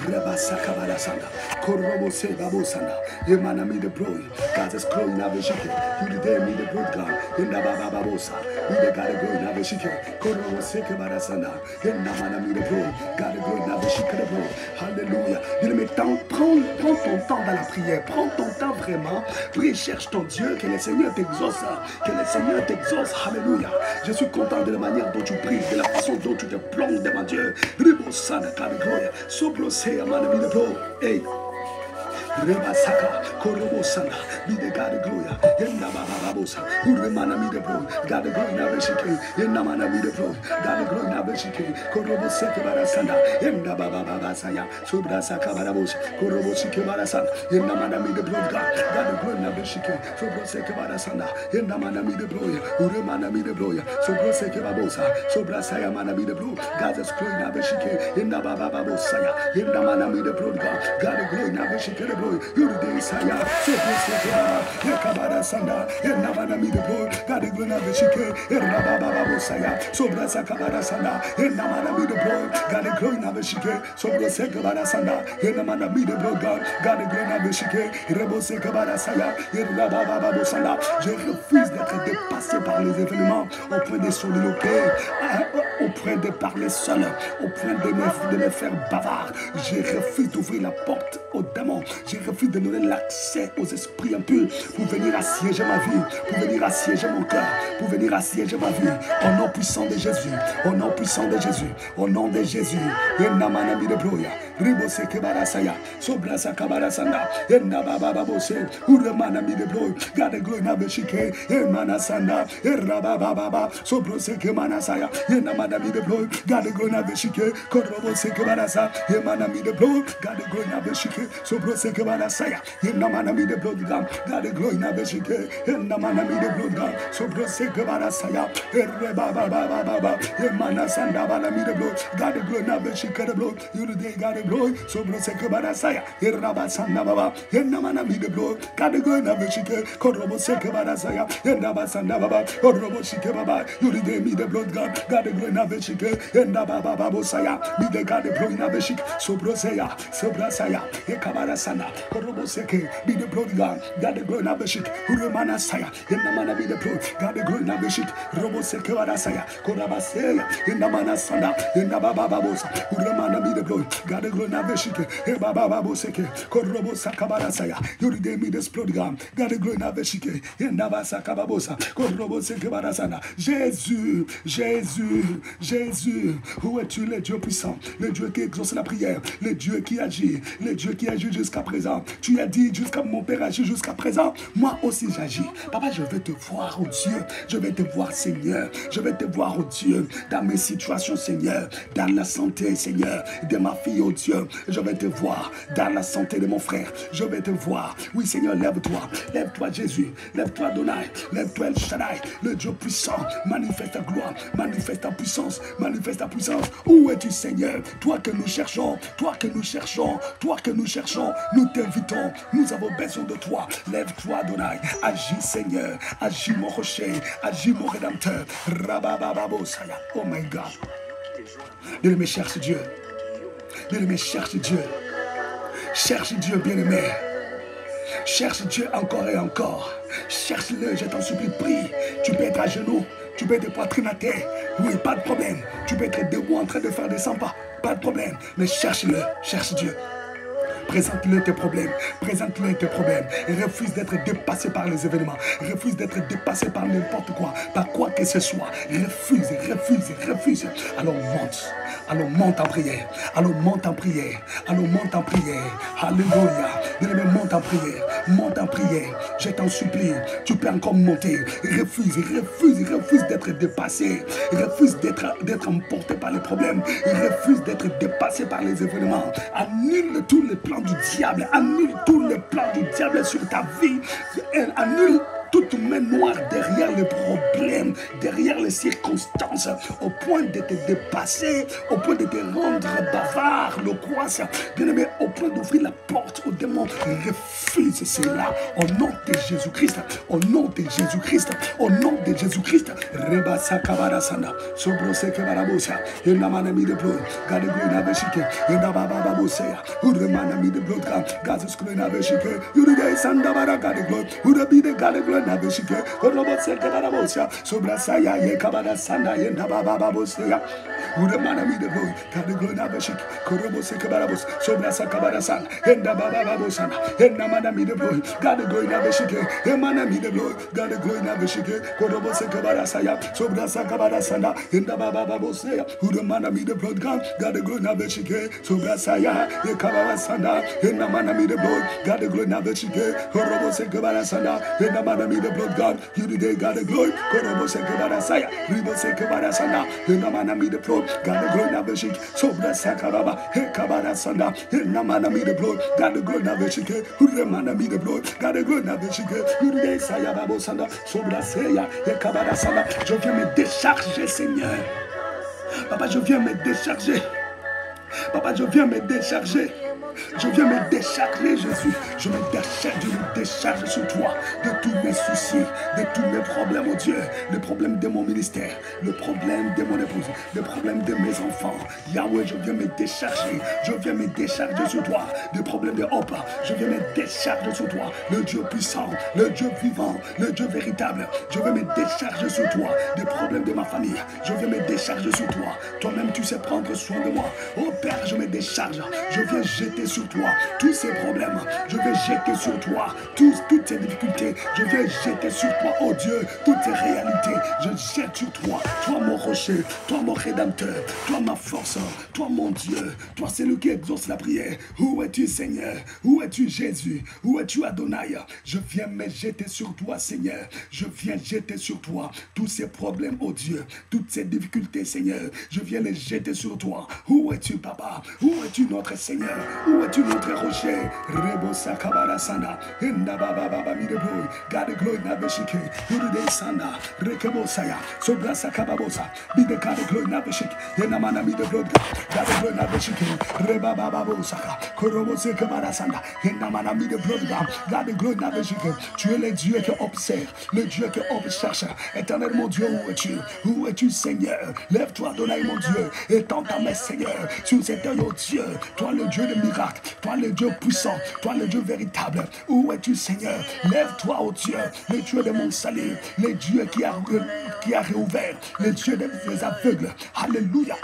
Rebasa kabala sanda. Korobo se babo sanda. Yemanami de broy. God's glory never shake. You the day me the blood God. Yenda baba babosa. You the God glory never shake. Korobo se kabala sanda. Yenda manami de broy. God glory never shake the broy. Hallelujah. Bien-aimé, prends ton temps dans la prière. Prends ton temps vraiment. Prie, cherche ton Dieu. Que le Seigneur t'exauce. Que le Seigneur t'exauce. Alléluia. Je suis content de la manière dont tu pries, de la façon dont tu te plonges devant Dieu. Hey. Rebasaka, Korobosanda, be the God of glory, in the Bababosa, who remana me the glory, God of glory, Navashike, in the Mana me the glory, God of glory, Navashike, Koroboseke Barasanda, in the Bababasaya, Subrasaka Barabos, Korobosike Barasanda, in the Mana me the glory, God of glory, Navashike, Subraseke Barasanda, in the Mana me the glory, who remana me the glory, Subraseke Babosa, Subrasaya Mana me the glory, God's glory, Navashike, in the Bababosaya, in the Mana me the glory, God of glory, Navashike the glory, you the day, Saya, Subraseke, Yakabara Sanda, in the Mana me the glory, God of glory, Navashike, in the Bababosaya, Subrasaka Barasanda, in the Mana me the glory, God of glory, Navashike, Subraseke Barasanda, in the Mana me the glory, God of glory, Navashike, Reboseke Barasaya, in the Bababosanda. Je refuse d'être dépassé par les événements au point de soliloquer, au point de parler seul, au point de me faire bavard. Je refuse d'ouvrir la porte aux démons. Je refuse de donner l'accès aux esprits impurs pour venir assiéger ma vie, pour venir assiéger mon cœur, pour venir assiéger ma vie. Au nom puissant de Jésus, au nom puissant de Jésus, au nom de Jésus. Yenamanami de Broya, Riboseke Barasaya, Sobrasaka Barasanda, Yenabababose, Uremanami de Broya, Gade Gloina Beshike, Emanasanda, Erabababa, Sobroseke Manasaya, Yenamanami de Broya, Gade Gloina Beshike, Koroboseke Barasa, Yemanami de Broya, Gade Gloina Beshike, Sobroseke Barasaya, Yenamanami de Broya, Gade Gloina Beshike, Yenamanami de Broya, Sobroseke Barasaya, Erebababa, Yemanasanda Balami de Broya, Gade Gloina Beshike de Broya, Yude Gade Gloina, Sobroseke Barasaya, Yerabasanda Baba, Yenamanami de Broya, Gade Gloina Beshike, Koroboseke Barasaya, Yenabasanda Baba, Korobosike Baba, Yude mi de Broya, Gade Gloina Beshike, Yenababa Bosaya, mi de Gade Gloina Beshike, Sobrosaya, Sobrasaya, Ekabarasanda, Koroboseke, mi de Broya, Gade Gloina Beshike, Uremanasaya, Yenamana de Broya, Gade Gloina Beshike, Roboseke Barasaya, Korabasaya, Yenamanasanda, Yenababa Bosa, Uremana mi de Broya, Gade Gloina Beshike, Ebaba Boseke, Korobosaka Barasaya, Yude mi de Broya, Gade Gloina Beshike, Yenabasaka Babosa, Koroboseke Barasana. Jésus, Jésus, Jésus, où es-tu, le Dieu puissant, le Dieu qui exauce la prière, le Dieu qui agit jusqu'à présent. Tu as dit jusqu'à mon Père agit jusqu'à présent. Moi aussi j'agis. Papa, je vais te voir, oh Dieu. Je vais te voir, Seigneur. Je vais te voir, oh Dieu, dans mes situations, Seigneur. Dans la santé, Seigneur, de ma fille, oh Dieu. Je vais te voir dans la santé de mon frère. Je vais te voir. Oui, Seigneur, lève-toi. Lève-toi, Jésus. Lève-toi, Adonai. Lève-toi, El Shaddai. Le Dieu puissant. Manifeste ta gloire. Manifeste ta puissance. Manifeste ta puissance. Où es-tu, Seigneur? Toi que nous cherchons. Toi que nous cherchons. Toi que nous cherchons. Nous t'invitons. Nous avons besoin de toi. Lève-toi, Adonai. Agis, Seigneur. Agis, mon rocher. Agis, mon rédempteur. Rababababosaya. Oh my God. Bien-aimé, cherche Dieu. Bien-aimé, cherche Dieu. Cherche Dieu, bien-aimé. Cherche Dieu encore et encore. Cherche-le, je t'en supplie, prie. Tu peux être à genoux. Tu peux être poitrine à terre. Oui, pas de problème. Tu peux être debout en train de faire des 100 pas. Pas de problème. Mais cherche-le. Cherche Dieu. Présente-le tes problèmes. Présente-le tes problèmes. Refuse d'être dépassé par les événements. Refuse d'être dépassé par n'importe quoi. Par quoi que ce soit. Refuse, refuse, refuse. Alors monte. Alors monte en prière. Alors monte en prière. Alors monte en prière. Alléluia. Bien-aimé, monte en prière. Monte en prière. Je t'en supplie. Tu peux encore monter. Refuse, refuse, refuse d'être dépassé. Refuse d'être emporté par les problèmes. Refuse d'être dépassé par les événements. Annule tous les plans du diable. Annule tous les plans du diable sur ta vie. Annule toute main noire derrière les problèmes, derrière les circonstances, au point de te dépasser, au point de te rendre bavard, loquace, bien-aimé, au point d'ouvrir la porte aux démons. Refuse cela au nom de Jésus-Christ, au nom de Jésus-Christ, au nom de Jésus-Christ. Rebasa kabarasana, sobrose kebarabosa, enamanami de blood, gade gloina beshike, enababa bosea, uremanami de blood, gazes gloina beshike, uride sandabara gade glory, urabi de gade glory. gloina beshike, korobose kabarabosia, sobrasaya ye kabara sanda ye nabababosia. Who the man me the glory, God the glory never shake, korobose kabarabos, sobrasa kabarasan, enda babababosana, enda mana me the glory, God the glory never shake, emana me the glory, God the glory never shake, korobose kabarasaya, sobrasa kabarasana, enda babababosea. Who the man me the blood, God the glory never shake, sobrasaya ye kabarasana, enda mana me the blood, God the glory never shake, korobose kabarasana, enda mana me the blood, God you today God the glory, korobose kabarasaya, ribose kabarasana, enda mana me the blood. God the glory never shake, so bless Sakaraba, Hekabara Sanda, Namana me the blood, God the glory never shake, who the man me the blood, God the glory never shake, who the day Sayababo Sanda, so bless Hekabara Sanda, je viens me décharger, Seigneur. Papa, je viens me décharger. Papa, je viens me décharger. Je viens me décharger, Jésus. Je me décharge sur toi de tous mes soucis, de tous mes problèmes, oh Dieu. Le problème de mon ministère, le problème de mon épouse, le problème de mes enfants. Yahweh, je viens me décharger. Je viens me décharger sur toi. Le problème de Hope, je viens me décharger sur toi. Le Dieu puissant, le Dieu vivant, le Dieu véritable. Je viens me décharger sur toi. Des problèmes de ma famille, je viens me décharger sur toi. Toi-même, tu sais prendre soin de moi. Oh Père, je me décharge. Je viens jeter sur toi tous ces problèmes. Je vais jeter sur toi toutes ces difficultés. Je vais jeter sur toi, oh Dieu, toutes ces réalités. Je jette sur toi, toi mon rocher, toi mon rédempteur, toi ma force, toi mon Dieu, toi celui qui exauce la prière. Où es-tu, Seigneur? Où es-tu, Jésus? Où es-tu, Adonai? Je viens me jeter sur toi, Seigneur. Je viens jeter sur toi tous ces problèmes, oh Dieu, toutes ces difficultés, Seigneur. Je viens les jeter sur toi. Où es-tu, Papa? Où es-tu, notre Seigneur? Où es-tu, notre rocher? Rebosa kabara sanda, enda baba baba mi de boy. God the glory never shake. Who the sanda, rekebosaya, sobrasa kababosa. Be the God the glory never shake. Yena mana mi de blood. God the glory never shake. Reba baba bosaka, korobose kabara sanda. Yena mana mi de blood. God the glory never shake. Tu es le Dieu qui observe, le Dieu qui observe. Éternel mon Dieu, où es-tu? Où es-tu, Seigneur? Lève-toi, Adonai mon Dieu, et tends ta main, Seigneur, sur cet œil, oh Dieu. Toi le Dieu de miracles, toi le Dieu puissant, toi le Dieu véritable. Où es-tu, Seigneur? Lève-toi, oh Dieu, le Dieu de mon salut, le Dieu qui a réouvert, le Dieu des aveugles. Alléluia.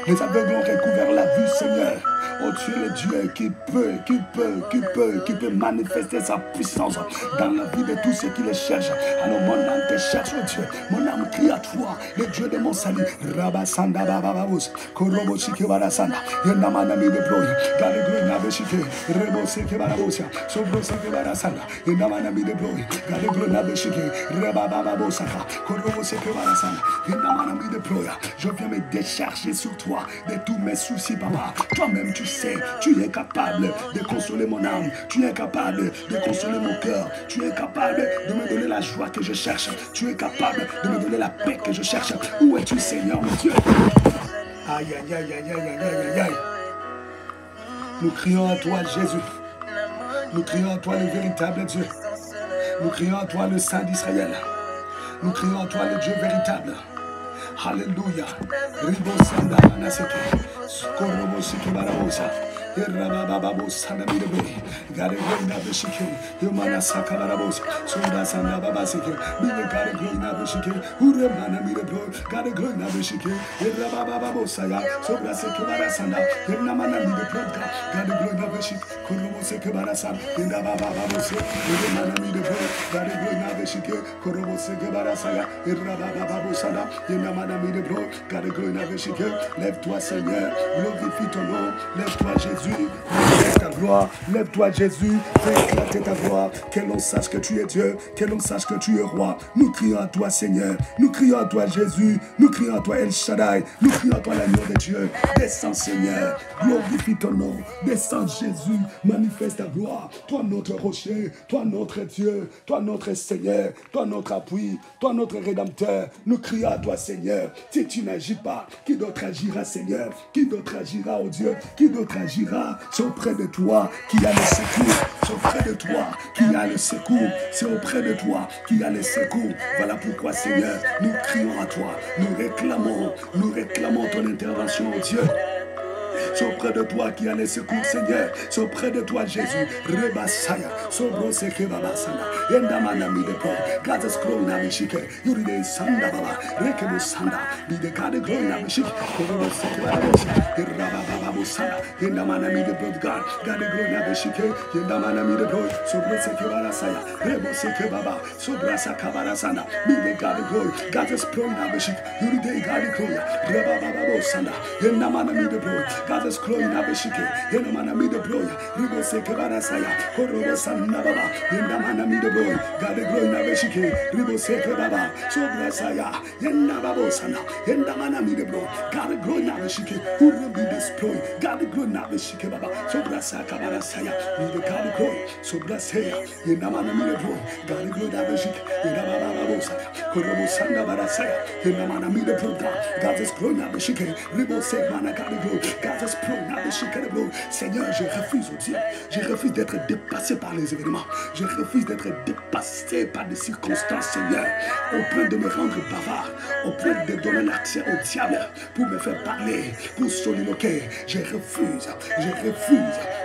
Les aveugles ont recouvert la vue, Seigneur. Oh, tu es le Dieu qui peut manifester sa puissance dans la vie de tous ceux qui le cherchent. Alors mon âme te cherche, oh Dieu. Mon âme crie à toi, le Dieu de mon salut. Rabasanda bababos, korobo shikebara sanda. Yenamana mi deploy. Gade glory na beshike. Rebo sekebara bosia. Sobro sekebara sanda. Yenamana mi deploy. Gade glory na beshike. Reba bababosaka. Korobo sekebara sanda. Yenamana mi deploy. Je viens me décharger sur toi de tous mes soucis, papa. Toi-même, tu sais, tu es capable de consoler mon âme. Tu es capable de consoler mon cœur. Tu es capable de me donner la joie que je cherche. Tu es capable de me donner la paix que je cherche. Où es-tu, Seigneur, mon Dieu? Aïe, aïe, aïe, aïe, aïe, aïe, aïe, aïe. Nous crions à toi, Jésus. Nous crions à toi, le véritable Dieu. Nous crions à toi, le Saint d'Israël. Nous crions à toi, le Dieu véritable. Alléluia. Ribo sanda manaseke. Korobo siki barabosa. Irabababo sanda midebe. Gade gloina beshike. Yomana saka barabosa. Soda sanda babaseke. Bine gade gloina beshike. Ure mana midebe. Gade gloina beshike. Irabababo saya. Sobra seke barasanda. Irna mana midebe. Gade gloina beshike. Korobo seke barasanda. Irabababo se. Ure mana midebe. Gade gloina beshike. Korobo seke barasaya. Irabababo sanda. Irna mana midebe. Gade gloina beshike. Lève-toi, Seigneur. Glorifie ton nom. Lève-toi, Jésus. Manifeste ta gloire. Lève-toi, Jésus. Fais éclater ta gloire. Que l'on sache que tu es Dieu. Que l'on sache que tu es roi. Nous crions à toi, Seigneur. Nous crions à toi, Jésus. Nous crions à toi, El Shaddai. Nous crions à toi, l'agneau de Dieu. Descends, Seigneur. Glorifie ton nom. Descends, Jésus. Manifeste ta gloire. Toi, notre rocher. Toi, notre Dieu. Toi, notre Seigneur. Toi, notre appui. Toi, notre Rédempteur. Nous crions à toi, Seigneur. Si tu n'agis pas, qui d'autre agira, Seigneur? Qui d'autre agira, oh Dieu? Qui d'autre agira? C'est auprès de toi qu'il y a le secours. C'est auprès de toi qu'il y a le secours. C'est auprès de toi qu'il y a le secours. Voilà pourquoi, Seigneur, nous crions à toi. Nous réclamons ton intervention, oh Dieu. sont près de toi qui a les secours, Seigneur. Sont près de toi, Jésus. Rebasaya, Sobro Seke Baba Sanda, Yendamana Midepro, God's glory Nabishike, Yuride Sanda Baba, Rekebo Sanda, be the God of glory Nabishik, Koro Seke Baba, Rababa Sanda, Yendamana Midepro, God of glory Nabishike, Yendamana Midepro, Sobro Seke Baba Saya, Rebo Seke Baba, Sobra Sakabara Sanda, be the God of glory, God's glory Nabishik, Yuride God of glory, Rababa Sanda, Yendamana Midepro, God's glory Nabishike, Yendamana Midepro, Rebo Seke Baba Saya, Koro Sanda Baba, Yendamana Midepro, God of glory Nabishike, Rebo Seke Baba, Sobra Saya, Yendababo Sanda, Yendamana Midepro, God of glory Nabishike, who will be destroyed, God of glory Nabishike Baba, Sobra Sakabara Saya, be the God of glory, Sobra Saya, Yendamana Midepro, God of glory Nabishike, Yendababa Saya, Koro Sanda Bara Saya, Yendamana Midepro, God's glory Nabishike, Rebo Seke Mana, God of glory, God's glory Nabishike, Seigneur, je refuse, oh Dieu, je refuse d'être dépassé par les événements, je refuse d'être dépassé par des circonstances, Seigneur, au point de me rendre bavard, au point de donner l'accès au diable pour me faire parler, pour soliloquer. Je refuse,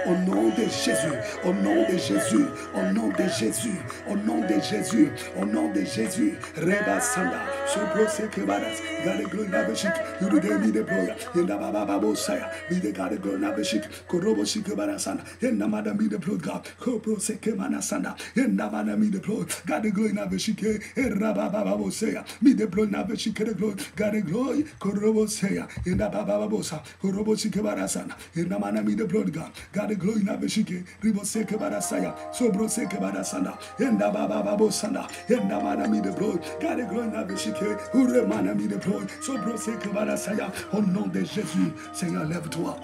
au nom de Jésus, au nom de Jésus, au nom de Jésus, au nom de Jésus, au nom de Jésus, Reba Sanda, Sobro Seke Baras, Gade Glory Nabeshik, Yurudemi de Broya, Yendababa Bosaya, Bide Gade Glory Nabeshik, Korobo Sike Barasanda, Yendamada Mi de Broga, Kopro Seke Manasanda, Yendamada Mi de Broga, Gade Glory Nabeshike, Rababa Bosaya, Mi de Broga Nabeshike de Glory, Gade Glory, Korobo Seya, Yendababa Bosa, Korobo Sike Barasanda, Yendamana Mi de Broga, Gade Glory Nabeshike, Ribo Seke Barasaya, Sobro Seke Barasanda, Yendababa Bosanda, Yendamada Mi de Broga, Gade Glory Nabeshike, Uremana Mi de Broga, Sobro Seke Barasaya, au nom de Jésus, Seigneur, lève-toi.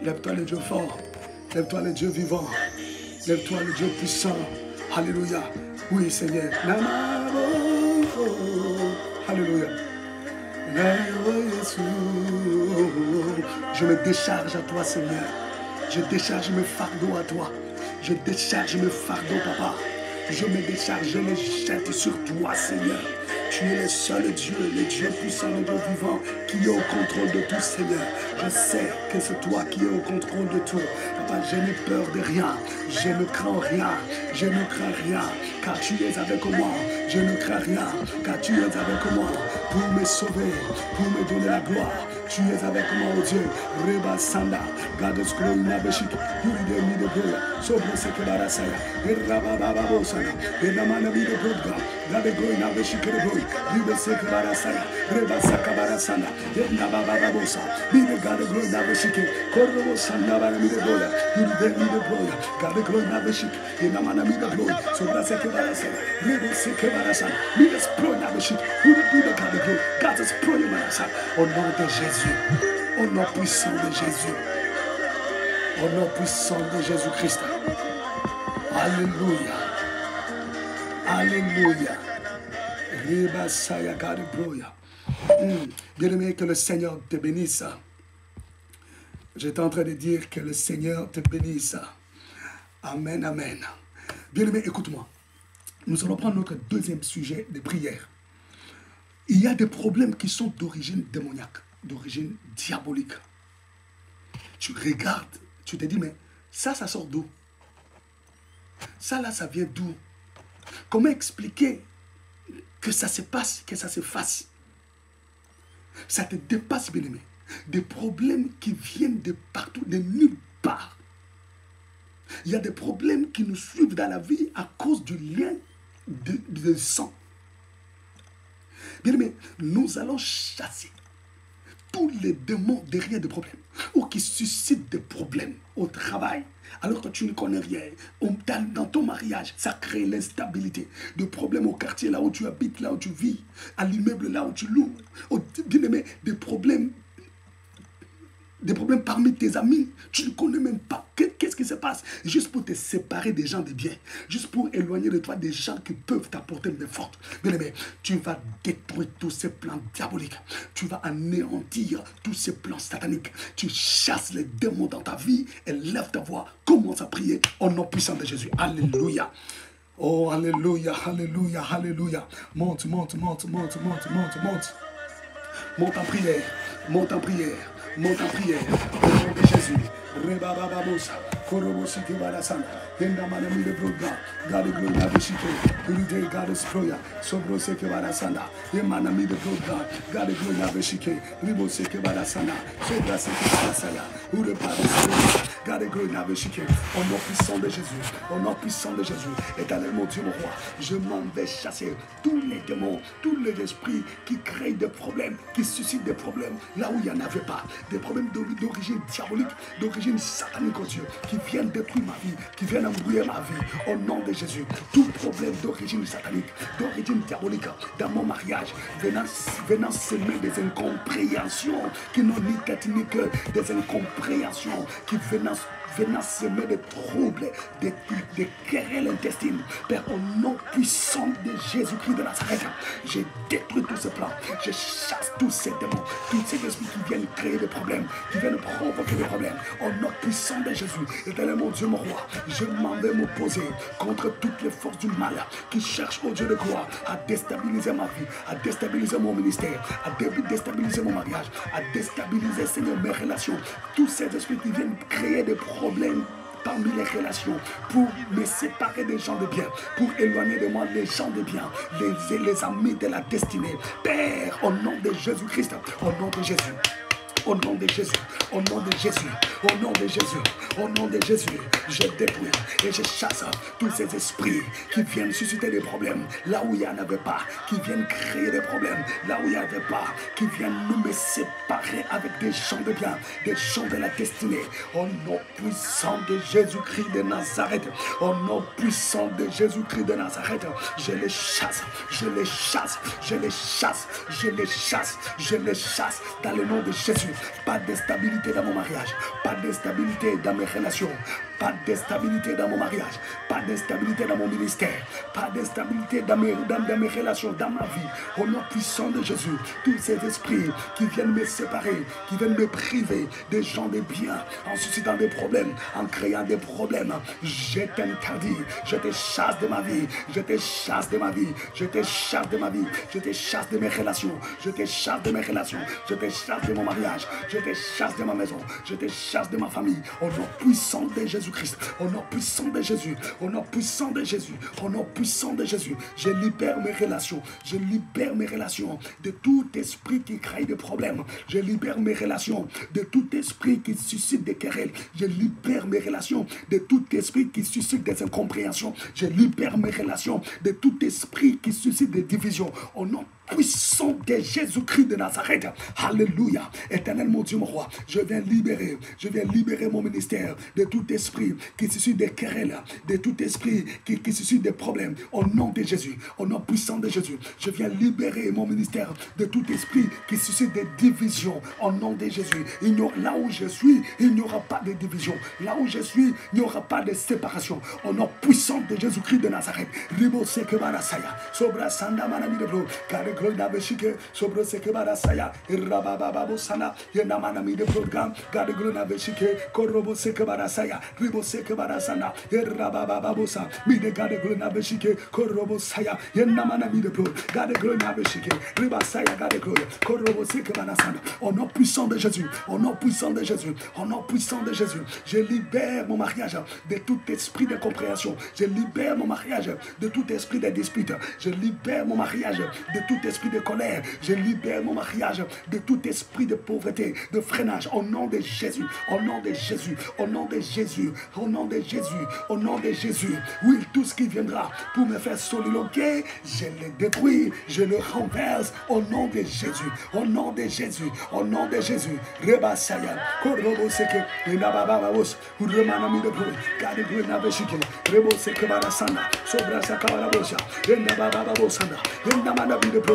Lève-toi le Dieu fort. Lève-toi le Dieu vivant. Lève-toi le Dieu puissant. Alléluia. Oui, Seigneur. Alléluia. Je me décharge à toi, Seigneur. Je décharge mes fardeaux à toi. Je décharge mes fardeaux, Papa. Je me décharge, je les jette sur toi, Seigneur. Tu es le seul Dieu, le Dieu puissant, le Dieu vivant, qui est au contrôle de tout, Seigneur. Je sais que c'est toi qui es au contrôle de tout. Papa, je n'ai peur de rien. Je ne crains rien. Je ne crains rien. Car tu es avec moi. Je ne crains rien. Car tu es avec moi pour me sauver, pour me donner la gloire. Tu es avec moi, oh Dieu. Reba Sanda, God's glory Nabeshik, Yuride Mi de Broya, Sobre Seke Barasaya, Rababa Bosana, Namana Mi de Broga, God's glory Nabeshik de Broya, Ribe Seke Barasaya, Reba Saka Barasana, Nababa Bosa, Mi de God's glory Nabeshik, Korbo Sanda Bara Mi de Broya, Yuride Mi de Broya, God's glory Nabeshik, Namana Mi de Broya, Sobre Seke Barasaya, Ribe Seke Barasana, Mi de Spro Nabeshik, who the Buddha God's glory, God's Spro Nabeshik, au nom de Jésus. Au nom puissant de Jésus. Au nom puissant de Jésus-Christ. Alléluia. Alléluia. Bien-aimé, que le Seigneur te bénisse. J'étais en train de dire que le Seigneur te bénisse. Amen, amen. Bien-aimé, écoute-moi. Nous allons prendre notre deuxième sujet de prière. Il y a des problèmes qui sont d'origine démoniaque, d'origine diabolique. Tu regardes, tu te dis, mais ça sort d'où? Ça là, ça vient d'où? Comment expliquer que ça se passe, que ça se fasse? Ça te dépasse, bien-aimé. Des problèmes qui viennent de partout, de nulle part. Il y a des problèmes qui nous suivent dans la vie à cause du lien de sang. Bien-aimé, nous allons chasser tous les démons derrière des problèmes ou qui suscitent des problèmes au travail alors que tu ne connais rien. Dans ton mariage, ça crée l'instabilité, des problèmes au quartier là où tu habites, là où tu vis, à l'immeuble là où tu loues. Bien-aimé, des problèmes parmi tes amis, tu ne connais même pas. Qu'est-ce qui se passe? Juste pour te séparer des gens de bien, juste pour éloigner de toi des gens qui peuvent t'apporter une forte. Bien-aimé, tu vas détruire tous ces plans diaboliques. Tu vas anéantir tous ces plans sataniques. Tu chasses les démons dans ta vie et lève ta voix. Commence à prier au nom puissant de Jésus. Alléluia. Oh, alléluia, alléluia, alléluia. Monte, monte, monte, monte, monte, monte, monte. Monte en prière, monte en prière. monte en prière. Au nom de Jésus. Rebabababosa. Korobosike Barasana. Endamanami de Broga. God of glory, Nabishike. Urude God of Sproya. Sobroseke Barasana. Emanami de Broga. God of glory, Nabishike. Riboseke Barasana. Sobraseke Barasaya. Urepadisque. God of glory, Nabishike. Au nom puissant de Jésus. Au nom puissant de Jésus. Éternel mon Dieu, mon roi. Je m'en vais chasser tous les démons, tous les esprits qui créent des problèmes, qui suscitent des problèmes là où il n'y en avait pas. Des problèmes d'origine diabolique, d'origine satanique, oh Dieu, qui viennent détruire ma vie, qui viennent embrouiller ma vie. Au nom de Jésus, tout problème d'origine satanique, d'origine diabolique dans mon mariage, venant semer des incompréhensions qui n'ont ni tête ni queue, des incompréhensions qui venant semer des troubles, des querelles intestines. Père, au nom puissant de Jésus-Christ de Nazareth, je détruis tous ces plans, je chasse tous ces démons, tous ces esprits qui viennent créer des problèmes, qui viennent provoquer des problèmes. Au nom puissant de Jésus, éternel mon Dieu, mon roi, je m'en vais m'opposer contre toutes les forces du mal qui cherchent au Dieu de gloire à déstabiliser ma vie, à déstabiliser mon ministère, à déstabiliser mon mariage, à déstabiliser, Seigneur, mes relations. Tous ces esprits qui viennent créer des problèmes parmi les relations, pour me séparer des gens de bien, pour éloigner de moi les gens de bien, les amis de la destinée. Père, au nom de Jésus-Christ, au nom de Jésus. Au nom de Jésus, au nom de Jésus, au nom de Jésus, au nom de Jésus, je détruis et je chasse tous ces esprits qui viennent susciter des problèmes là où il n'y en avait pas, qui viennent créer des problèmes là où il n'y avait pas, qui viennent nous séparer avec des gens de bien, des gens de la destinée. Au nom puissant de Jésus-Christ de Nazareth, au nom puissant de Jésus-Christ de Nazareth, je les chasse, je les chasse, je les chasse, je les chasse, je les chasse dans le nom de Jésus. Pas d'instabilité dans mon mariage, pas d'instabilité dans mes relations, pas d'instabilité dans mon mariage, pas d'instabilité dans mon ministère, pas d'instabilité dans mes relations, dans ma vie. Au nom puissant de Jésus, tous ces esprits qui viennent me séparer, qui viennent me priver des gens de bien, en suscitant des problèmes, en créant des problèmes, je t'interdis, je te chasse de ma vie, je te chasse de ma vie, je te chasse de ma vie, je te chasse de mes relations, je te chasse de mes relations, je te chasse de mon mariage, je te chasse de ma maison, je te chasse de ma famille. Au nom puissant de Jésus-Christ, au nom puissant de Jésus, au nom puissant de Jésus, au nom puissant de Jésus, je libère mes relations, je libère mes relations de tout esprit qui crée des problèmes, je libère mes relations de tout esprit qui suscite des querelles, je libère mes relations de tout esprit qui suscite des incompréhensions, je libère mes relations de tout esprit qui suscite des divisions. Au nom puissant de Jésus-Christ de Nazareth. Alléluia. Éternel mon Dieu, mon roi, je viens libérer mon ministère de tout esprit qui suscite des querelles, de tout esprit qui suscite des problèmes. Au nom de Jésus, au nom puissant de Jésus, je viens libérer mon ministère de tout esprit qui suscite des divisions. Au nom de Jésus, là où je suis, il n'y aura pas de division. Là où je suis, il n'y aura pas de séparation. Au nom puissant de Jésus-Christ de Nazareth. Ribo seke barasaya, sobra sanda manami de bro, glory na beshike sobre seke barasaya irabababo sana yena manami de program God glory na beshike korobo seke barasaya ribo seke barasana irabababo sa mi de God glory na beshike korobo saya yena manami de pro God glory na beshike ribasaya God glory korobo seke barasana. Au nom puissant de Jésus, au nom puissant de Jésus, au nom puissant de Jésus, je libère mon mariage de tout esprit de compréhension, je libère mon mariage de tout esprit de dispute, je libère mon mariage de tout esprit de colère, je libère mon mariage de tout esprit de pauvreté, de freinage, au nom de Jésus, au nom de Jésus, au nom de Jésus, au nom de Jésus, au nom de Jésus. Oui, tout ce qui viendra pour me faire soliloquer, je le détruis, je le renverse au nom de Jésus, au nom de Jésus, au nom de Jésus. Rebasaya, Korobo Seke, Nabababos, Uremanami de Glory, Gade Glory Nabeshike, Rebo Seke Barasana, Sobra Sakabarabosa, Nabababosana, Namanabi de Glory.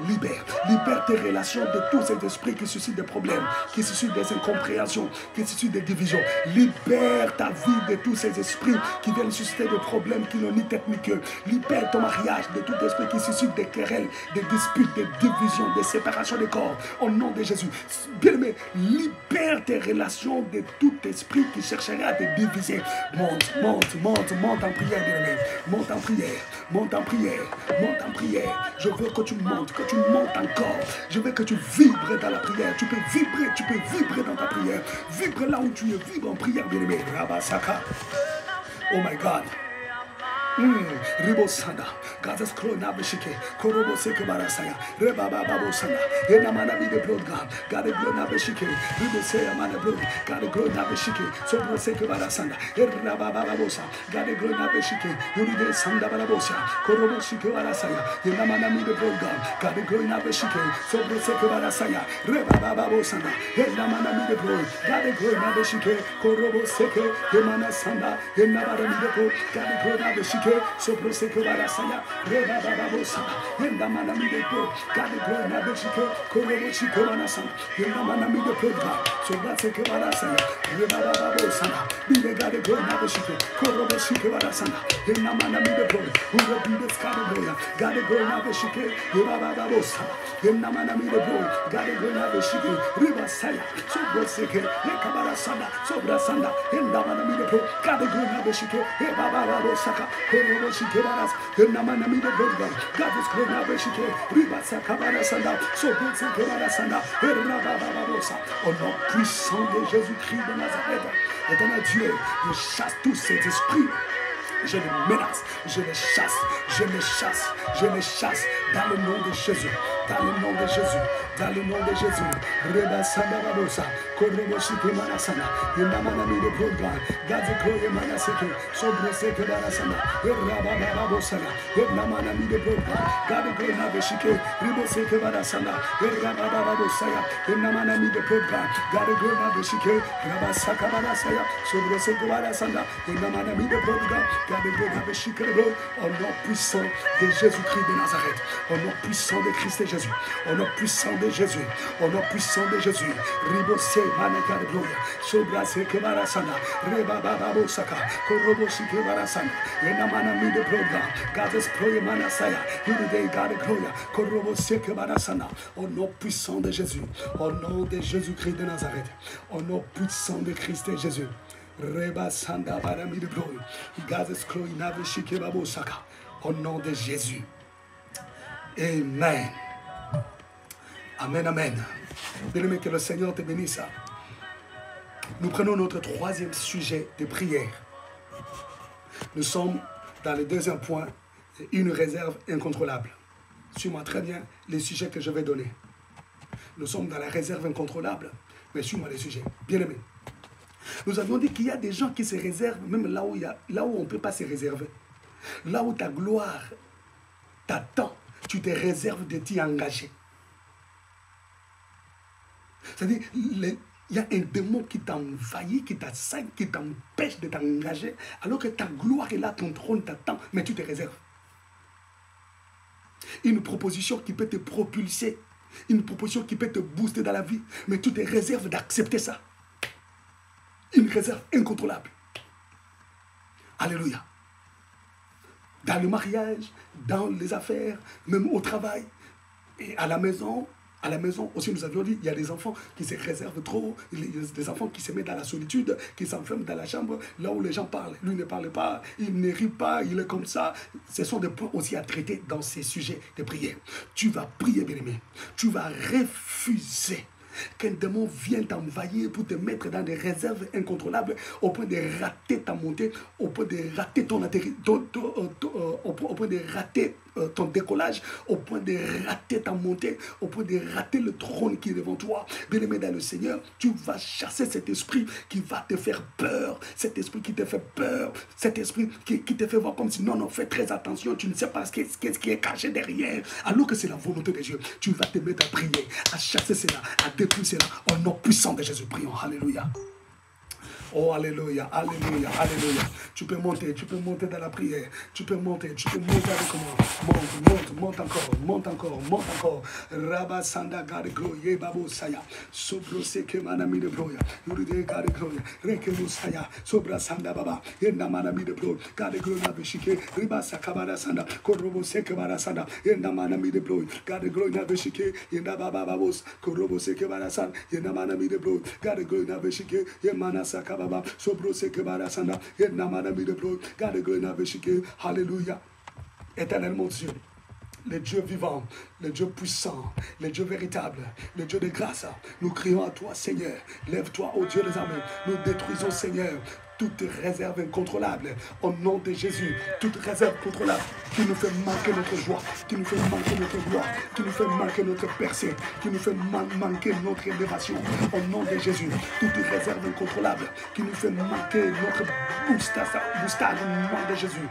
Libère tes relations de tous ces esprits qui suscitent des problèmes, qui suscitent des incompréhensions, qui suscitent des divisions. Libère ta vie de tous ces esprits qui viennent susciter des problèmes qui n'ont ni tête ni queue. Libère ton mariage de tout esprit qui suscite des querelles, des disputes, des divisions, des séparations des corps. Au nom de Jésus. Bien-aimé, libère tes relations de tout esprit qui chercherait à te diviser. Monte, monte, monte, monte en prière, bien-aimé. Monte en prière, monte en prière, monte en prière. Je veux que tu montes encore. Je veux que tu vibres dans la prière. Tu peux vibrer dans ta prière. Vibre là où tu es, vibre en prière, bien-aimé. Rabasaka. Oh my God. Ribosanda, Gazas Krona Bishike, Korobo Seke Barasaya, Rebaba Babosanda, Yenamana be the blood God, God a Glona Bishike, Ribosea Mana blood, God a Glona Bishike, Sobro Seke Barasanda, Erababa Babosa, God a Glona Bishike, Yuride Sanda Barabosa, Korobo Shike Barasaya, Yenamana be the blood God a Glona Bishike, Sobro Seke Barasaya, Rebaba Babosanda, Yenamana be the blood, God a Glona Bishike, Korobo Seke, Yemana Sanda, Yenamana be the blood, God a Glona Bishike. Sopro seke barasaya, reba babosa, yenda mana mi de po, God the glory na beshike, korobo shike barasaya, yenda mana mi de po, sobra seke barasaya, reba babosa, be the God the glory na beshike, korobo shike barasaya, yenda mana mi de po, who will be the sky the glory, God the glory na beshike, reba babosa, yenda mana mi de po, God the glory na beshike, reba saya, sobra seke, yeka barasaya, sobra sanda, yenda mana mi de po, God the glory na beshike, reba babosa. God is going to be Ribasa Kabarasanda, so good Kabarasanda, au nom puissant de Jésus-Christ de Nazareth. Éternel Dieu, je chasse tous ces esprits. Je les menace, je les chasse, je les chasse, je les chasse dans le nom de Jésus, dans le nom de Jésus, dans le nom de Jésus. Reba Sanda Babosa, Koroboshike Manasana, Yamani de Program, Gazi Koye Manaseke, Sobroseke Manasana, Rabba Babosana, Yamani de Program, Gadi Koya Beshike, Riboseke Manasana, Rabba Babosaya, Yamani de Program, Gadi Koya Beshike, Rabba Saka Manasaya, Sobroseke Manasana, Yamani de Program. Au nom puissant de Jésus-Christ de Nazareth, au nom puissant de Christ et Jésus, au nom puissant de Jésus, au nom puissant de Jésus, Ribose Manaka de Gloria, Sobrase Kebarasana, Reba Babosaka, Koroboshi Kebarasana, Yenamanami de Gloria, Gades Proye Manasaya, Yuride Gade Gloria, Korobose Kebarasana, au nom puissant de Jésus, au nom de Jésus-Christ de Nazareth, au nom puissant de Christ et Jésus. Reba Sanda Barami de Glory, Gazes Chloe Naveshike Babosaka, au nom de Jésus. Amen. Amen, amen. Bien-aimé, que le Seigneur te bénisse. Nous prenons notre troisième sujet de prière. Nous sommes dans le deuxième point, une réserve incontrôlable. Suis-moi très bien les sujets que je vais donner. Nous sommes dans la réserve incontrôlable, mais suis-moi les sujets. Bien-aimé. Nous avions dit qu'il y a des gens qui se réservent, même là où on ne peut pas se réserver. Là où ta gloire t'attend, tu te réserves de t'y engager. C'est-à-dire, il y a un démon qui t'envahit, qui t'assaille, qui t'empêche de t'engager, alors que ta gloire est là, ton trône t'attend, mais tu te réserves. Une proposition qui peut te propulser, une proposition qui peut te booster dans la vie, mais tu te réserves d'accepter ça. Une réserve incontrôlable. Alléluia. Dans le mariage, dans les affaires, même au travail, et à la maison aussi, nous avions dit, il y a des enfants qui se réservent trop, il y a des enfants qui se mettent dans la solitude, qui s'enferment dans la chambre, là où les gens parlent. Lui ne parle pas, il ne rit pas, il est comme ça. Ce sont des points aussi à traiter dans ces sujets de prière. Tu vas prier, bien-aimé. Tu vas refuser qu'un démon vienne t'envahir pour te mettre dans des réserves incontrôlables au point de rater ta montée, au point de rater au point de rater ton décollage, au point de rater ta montée, au point de rater le trône qui est devant toi. Bien-aimé dans le Seigneur, tu vas chasser cet esprit qui va te faire peur, cet esprit qui te fait peur, cet esprit qui te fait voir comme si non, fais très attention, tu ne sais pas ce qui est caché derrière, alors que c'est la volonté de Dieu. Tu vas te mettre à prier, à chasser cela, à détruire cela, au nom puissant de Jésus. Prions, alléluia. Oh, alléluia, alléluia, alléluia. Tu peux monter dans la prière. Tu peux monter avec moi. Monte encore. Rabba Sanda Gade Gloye Babo Saya. Sobro Seke Manami de Broya. Yuride Gade Gloya. Reke Musaya. Sobra Sanda Baba. Yenda Manami de Bro. Gade Gloya Beshike. Riba Sakabara Sanda. Korobo Seke Barasanda. Yenda Manami de Bro. Gade Gloya Beshike. Yenda Baba Babos. Korobo Seke Barasanda. Yenda Manami de Bro. Gade Gloya Beshike. Yemana Sakabara. Alléluia. Éternel mon Dieu, le Dieu vivant, le Dieu puissant, le Dieu véritable, le Dieu de grâce, nous crions à toi, Seigneur. Lève-toi, ô Dieu des armées. Nous détruisons, Seigneur, toute réserve incontrôlable. Au nom de Jésus, toute réserve contrôlable qui nous fait manquer notre joie, qui nous fait manquer notre gloire, qui nous fait manquer notre percée, qui nous fait manquer notre élévation. Au nom de Jésus, toute réserve incontrôlable qui nous fait manquer notre boostade au nom de Jésus.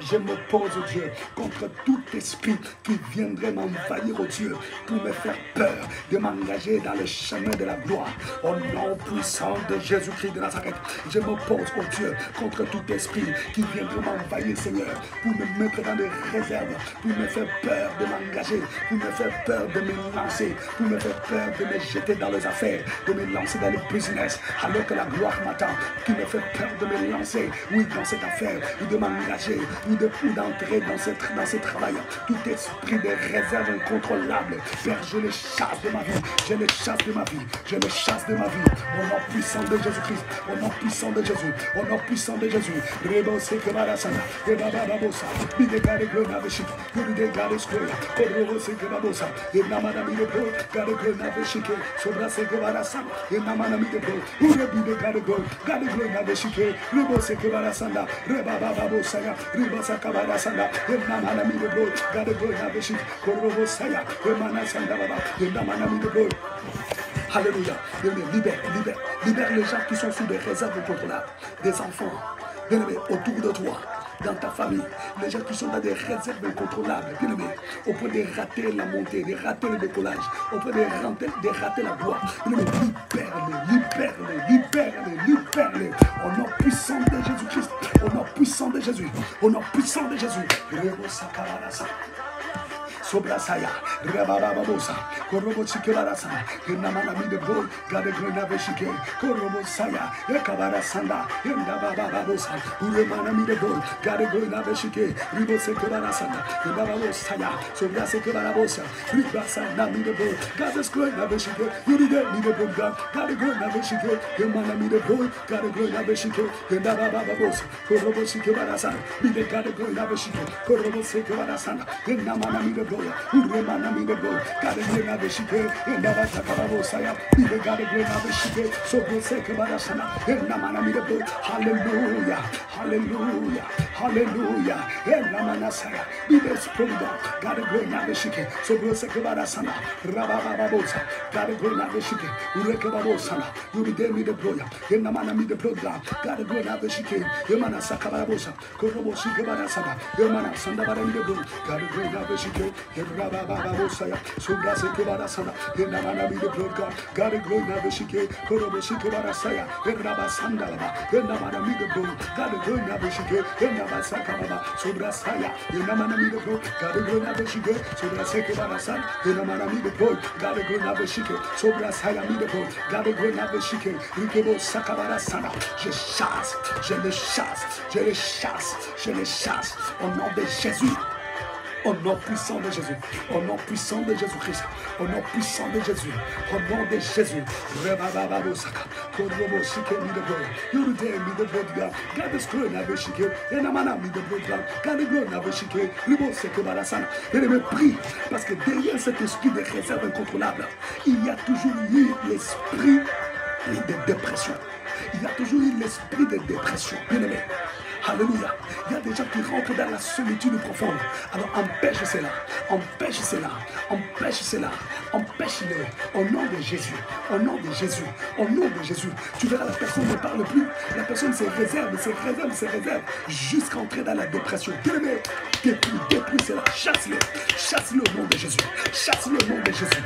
Je me pose, Dieu, contre tout esprit qui viendrait m'envahir, oh Dieu, pour me faire peur de m'engager dans le chemin de la gloire. Au nom puissant de Jésus-Christ de Nazareth, je me pose, oh Dieu, contre tout esprit qui viendrait m'envahir, Seigneur, pour me mettre dans des réserves, pour me faire peur de m'engager, pour me faire peur de me lancer, pour me faire peur de me jeter dans les affaires, de me lancer dans le business, alors que la gloire m'attend, qui me fait peur de me lancer, oui, dans cette affaire, ou de m'engager, ou d'entrer dans ce travail. Tout esprit de réserve incontrôlable, Père, je les chasse de ma vie, je les chasse de ma vie, je les chasse de ma vie, au nom puissant de Jésus-Christ, au nom puissant de Jésus, au nom puissant de Jésus. Alléluia. Libère les gens qui sont sous des réserves incontrôlables, des enfants, bien-aimés, autour de toi, dans ta famille, les gens qui sont dans des réserves incontrôlables, bien-aimés, au point de rater la montée, de rater le décollage, au point de rater la gloire. Libère-les. Au nom puissant de Jésus-Christ, au nom puissant de Jésus, au nom puissant de Jésus. Sobrasaya, Rabababosa, Korobochikelarasa, Namanami de Boy, Gadegrenaveshike, Korobosaya, Ekabarasanda, Bababosa, Uremanami de Boy, Gadegrenaveshike, Ribosekelarasanda, Bababosaya, Sobrasekebarabosa, Ribasanami de Boy, Gadesgrenaveshike, Uride de Boga, Gadegrenaveshike, Manami de Boy, Gadegrenaveshike, Bababosa, Korobochikelarasa, Bide Gadegrenaveshike, Korobosekelarasanda, Namanami de Boy. Uremanami de Boy, Gadegrenaveshike, Babatakababosaya, Bide Gadegrenaveshike, Sobrasekelarasanda, Namanami de Boy. Hallelujah, hallelujah, hallelujah, Namanasaya, Bide Splendor, Gadegrenaveshike, Sobrasekelarasanda, Rabababosa, Gadegrenaveshike, Urekababosana, Uridemi de Boy, Namanami de Bloga, Gadegrenaveshike, Emanasakabarabosa, Koroboshikelarasanda, Emanasanda de Boy, Gadegrenaveshike, Rabababosaya, Sobrasekelarasanda, Namanami de Bloga, Gadegrenaveshike, Koroboshikelarasaya, Rabasanda, Namanami de Boy, Gadegrenaveshike, Nabasakababa, Sobrasaya, Namanami de Boy, Gadegrenaveshike, Sobrasekelarasanda, Namanami de Boy, Gadegrenaveshike, Sobrasaya mi de Boy, Gadegrenaveshike, Rikebo Sakabarasana. Je chasse, je les chasse, je les chasse, je les chasse au nom de Jésus. Au nom puissant de Jésus, au nom puissant de Jésus-Christ, au nom puissant de Jésus, au nom de Jésus. Rebabababosaka, Koroboshike mi de Boy, Yurude mi de Boy, Gadegrenaveshike, Namana mi de Boy, Gadegrenaveshike, Ribosekebarasana. Et je me prie, parce que derrière cet esprit de réserve incontrôlable, il y a toujours eu l'esprit de dépression. Il y a toujours eu l'esprit de dépression. Bien-aimé. Alléluia. Il y a des gens qui rentrent dans la solitude profonde. Alors empêche cela. Empêche cela. Empêche cela. Empêche-le. Au nom de Jésus. Au nom de Jésus. Au nom de Jésus. Tu verras, la personne ne parle plus. La personne se réserve, jusqu'à entrer dans la dépression. Bien-aimé, détruis cela. Chasse-le. Chasse-le au nom de Jésus. Chasse-le au nom de Jésus.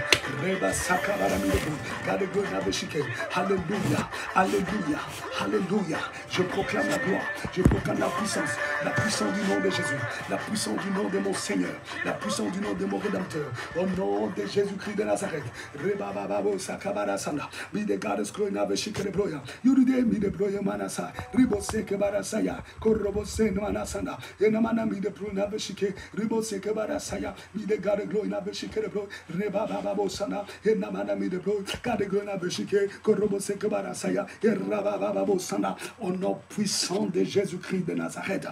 Alléluia. Alléluia. Alléluia. Je proclame la gloire. Je proclame la puissance. La puissance du nom de Jésus. La puissance du nom de mon Seigneur. La puissance du nom de mon Rédempteur. Au nom de Jésus-Christ de Nazareth. Rebababo sakabara sanda. Be the God is growing up a shikere broya. You de me the broya manasa. Ribose kebara saya. Korobose manasanda. Enamana me the broya na shike. Ribose kebara saya. Be the God is growing up a shikere bro. Rebababo sana. Enamana me the bro. God is growing up a shike. Korobose kebara saya. Erabababo sana. Au nom puissant de Jésus-Christ de Nazareth.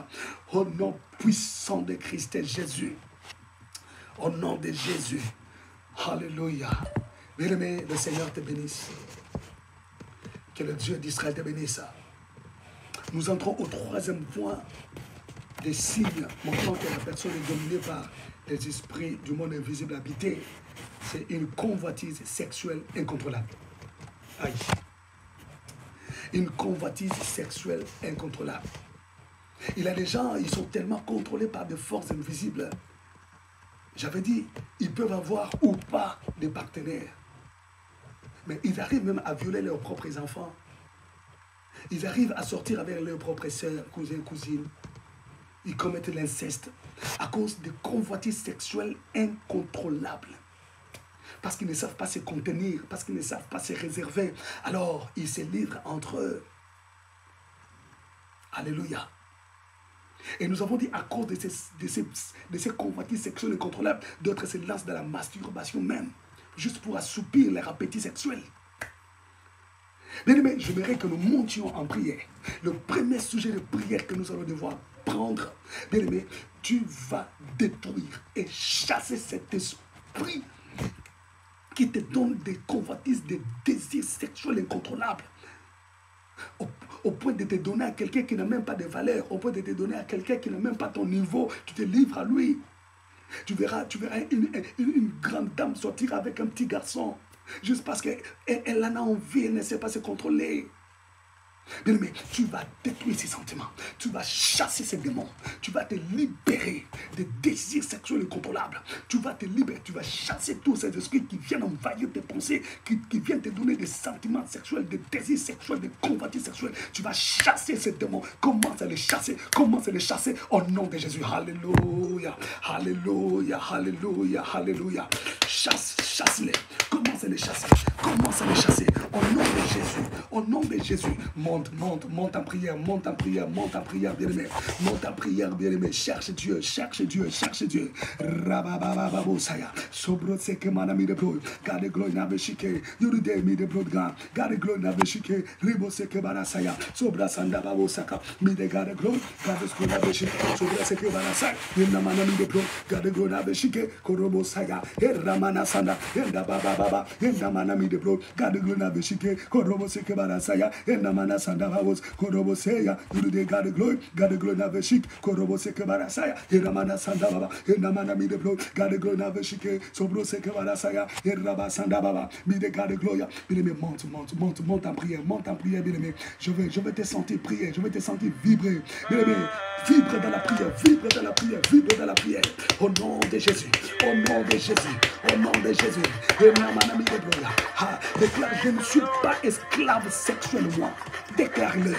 Au nom puissant de Christ et Jésus. Au nom de Jésus. Alléluia. Bien-aimé, le Seigneur te bénisse. Que le Dieu d'Israël te bénisse. Nous entrons au troisième point des signes montrant que la personne est dominée par les esprits du monde invisible habité. C'est une convoitise sexuelle incontrôlable. Aïe. Une convoitise sexuelle incontrôlable. Il y a des gens, ils sont tellement contrôlés par des forces invisibles. J'avais dit, ils peuvent avoir ou pas des partenaires. Mais ils arrivent même à violer leurs propres enfants. Ils arrivent à sortir avec leurs propres sœurs, cousins, cousines. Ils commettent l'inceste à cause de convoitises sexuelles incontrôlables. Parce qu'ils ne savent pas se contenir, parce qu'ils ne savent pas se réserver. Alors, ils se livrent entre eux. Alléluia. Et nous avons dit, à cause de ces convoitises sexuelles incontrôlables, d'autres se lancent dans la masturbation même, juste pour assoupir leur appétit sexuel. Bien-aimés, j'aimerais que nous montions en prière. Le premier sujet de prière que nous allons devoir prendre, bien-aimé, tu vas détruire et chasser cet esprit qui te donne des convoitises, des désirs sexuels incontrôlables. Au point de te donner à quelqu'un qui n'a même pas de valeur, au point de te donner à quelqu'un qui n'a même pas ton niveau, tu te livres à lui. Tu verras une grande dame sortir avec un petit garçon, juste parce qu'elle en a envie, elle ne sait pas se contrôler. Bien-aimé, tu vas détruire ces sentiments, tu vas chasser ces démons, tu vas te libérer des désirs sexuels incontrôlables, tu vas te libérer, tu vas chasser tous ces esprits qui viennent envahir tes pensées, qui viennent te donner des sentiments sexuels, des désirs sexuels, des convoitises sexuelles. Tu vas chasser ces démons, commence à les chasser au nom de Jésus. Alléluia, alléluia, alléluia, alléluia. Chasse-les, commence à les chasser, au nom de Jésus, au nom de Jésus. Monte en prière, bien-aimé. Monte en prière, bien-aimé. Cherche Dieu. Rabababababosaya. Sobro seke manami de bro. Garde gloire na beshike. Yurude mi de bro gan. Garde gloire na beshike. Ribo seke barasaya. Sobra sanda babosaka. Mi de garde gloire. Garde gloire na beshike. Sobra seke barasaya. Yena manami de bro. Garde gloire na beshike. Korobo saya. Ramana sanda. Yenda baba. Yenda manami de bro. Garde gloire na beshike. Korobo seke barasaya. Yenda mana sanda babos. Korobo seya. Yurude garde gloire na beshike. Korobo seke barasaya. Yenda mana sanda baba. Yenda manami de bro. Garde gloire na beshike. Sobro seke barasaya. Yenda sanda baba. Mi de garde gloire. Bien-aimé, monte en prière, bien-aimé. Je vais te sentir prier, je vais te sentir vibrer. Bien-aimé, vibre dans la prière. Au nom de Jésus, au nom de Jésus. Déclare, je ne suis pas esclave sexuel, moi. Déclare-le.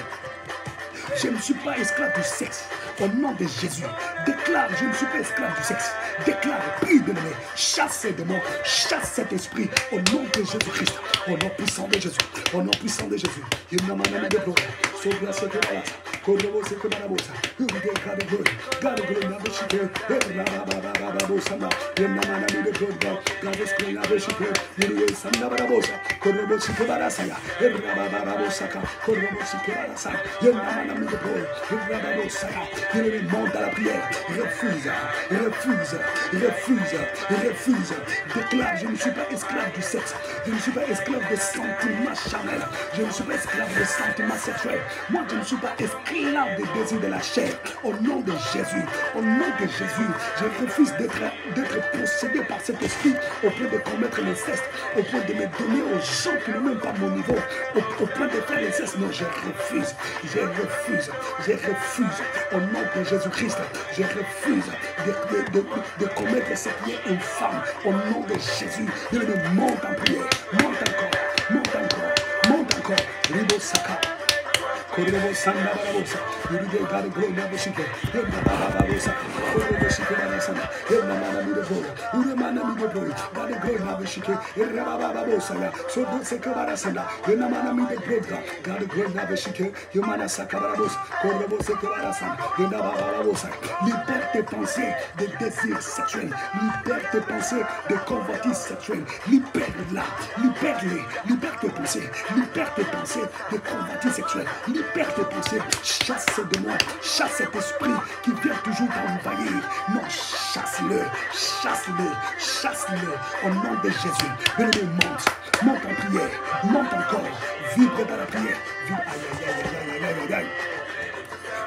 Je ne suis pas esclave du sexe. Au nom de Jésus, déclare, je ne suis pas esclave du sexe. Déclare, prie de l'aimer. Chasse ces démons, chasse cet esprit. Au nom de Jésus-Christ. Au nom puissant de Jésus. Il n'a pas de gloire. Sauve la secret de la Korobo seke barabosa. Garde gloire na beshike. Rabababababosana. Yena mana mi de gloire. Garde gloire na beshike. Yene sanda barabosa. Korobo seke barasaya. Rababababosaka. Korobo seke barasaya. Yena mana mi de gloire. Rababosaya. Yene monte à la prière. Refuse. Déclare, je ne suis pas esclave du sexe. Je ne suis pas esclave des sentiments charnels. Je ne suis pas esclave des sentiments sexuels. Moi, je ne suis pas esclave des désirs de la chair. Au nom de Jésus, je refuse d'être possédé par cet esprit au point de commettre l'inceste, au point de me donner aux gens qui n'ont même pas mon niveau, au point de faire l'inceste. Non, je refuse. Au nom de Jésus-Christ, je refuse de commettre ce qui est infâme. Au nom de Jésus, il me monte en prière. Monte encore. Ribo Saka. Korobo Sanda Barabosa, Urude Gada Glory Nabashike, Hemna Bababosa, Korobo Shikebarasana, Hemna Mana Midaboya, Uremana Midaboya, Gada Glory Nabashike, Rabababosa, so don't say Kabarasana, Hemna Mana Midaboya, Gada Glory Nabashike, Humana Sakabarabos, Korobo Sekabarasana, Hemna Bababosa, libère tes pensées de désirs sexuels, libère tes pensées de convoitises sexuelles, libère-la, libère-les, libère tes pensées, libère tes pensées de convoitises sexuelles, libère tes pensées, chasse ces démons, chasse cet esprit qui vient toujours t'envahir. Non, chasse-le, chasse-le, chasse-le au nom de Jésus. Bien-aimé, monte en prière, monte encore, vibre dans la prière, vibre, aïe, aïe, aïe, aïe, aïe, aïe.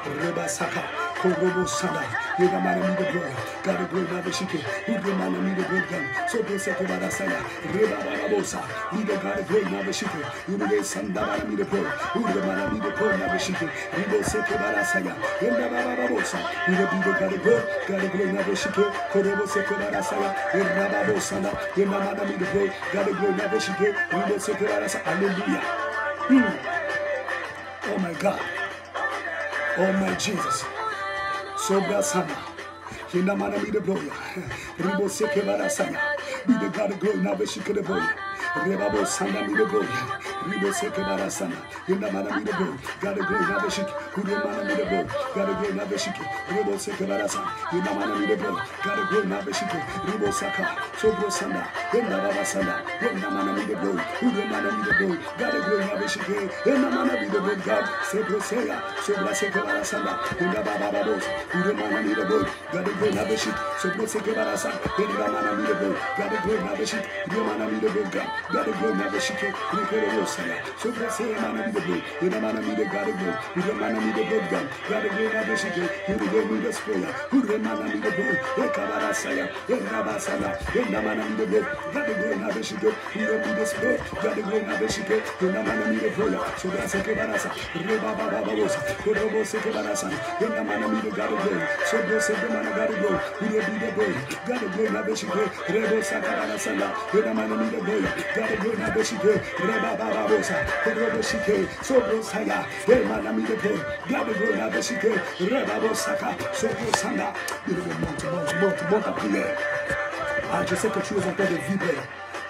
Rebasaka, Korobo Sanda, Yegamana Mide Glory, God of Glory Nabashike, Udemana Mide Glory, so Boseke Barasaya, Reba Barabosa, Ida God of Glory Nabashike, Ude Sandabana Mide Glory, Udemana Mide Glory Nabashike, Ribo Seke Barasaya, Yenda Barabosa, Ude Bido God of Glory Nabashike, Korobo Seke Barasaya, Rababo Sanda, Yemana Mide Glory, God of Glory Nabashike, Ribo Seke Barasaya, Hallelujah. Oh my God. Oh my Jesus, Sobra Sama, Hinamana Mida Broya, Ribo Seke Barasaya, be the God of glory, Nabashika the Boya, Rebabo Sanda Mida Broya, Ribo Seke Barasana, Hinamana Mida Broya, God of glory, Nabashik, Hudamana Mida Broya, God of glory, Nabashik, Ribo Seke Barasana, Hinamana Mida Broya, God of glory, Nabashik, Ribo Saka, Sobro Sanda, Hinamana Sanda, Hinamana Mida Broya, Hudamana Mida Broya, God of glory, Nabashik, Hinamana Mida Broya, God, Sebro Seya, Sobra Seke Barasana, Hinabababos, Hudamana Mida Broya, God of glory, Nabashik, Sobro Seke Barasana, Hinamana Mida Broya, God of glory, Nabashik, Hudamana Mida Broya, God of glory, Nabashik, Hudamana Saya, Sobra Seya Mana Mida Broya, Hinamana Mida God of glory, Hudamana Mida Broya, God of glory, Nabashik, Hudamana Mida Spoya, Hudamana Mida Broya, Ekabara Saya, Rabasana, Hinamana Mida Broya, God of glory, Nabashik, Hudamana Mida Spoya, God of glory, Nabashik, Hinamana Mida Broya, Sobra Seke Barasa, Rebabababos, Korobo Seke Barasa, Hinamana Mida God of glory, Sobra Seke Mana God of glory, Hudamana Broya, God of glory, Nabashik, Rebo Sakabara Sana, Hinamana Mida Broya, God of glory, Nabashik, Rebababosa, Korobo Sike, Sobro Saya, Hinamana Mida Broya, God of glory, Nabashik, Rebabosaka, Sobro Sanda, monte à prière. Ah, je sais que tu es en train de vibrer.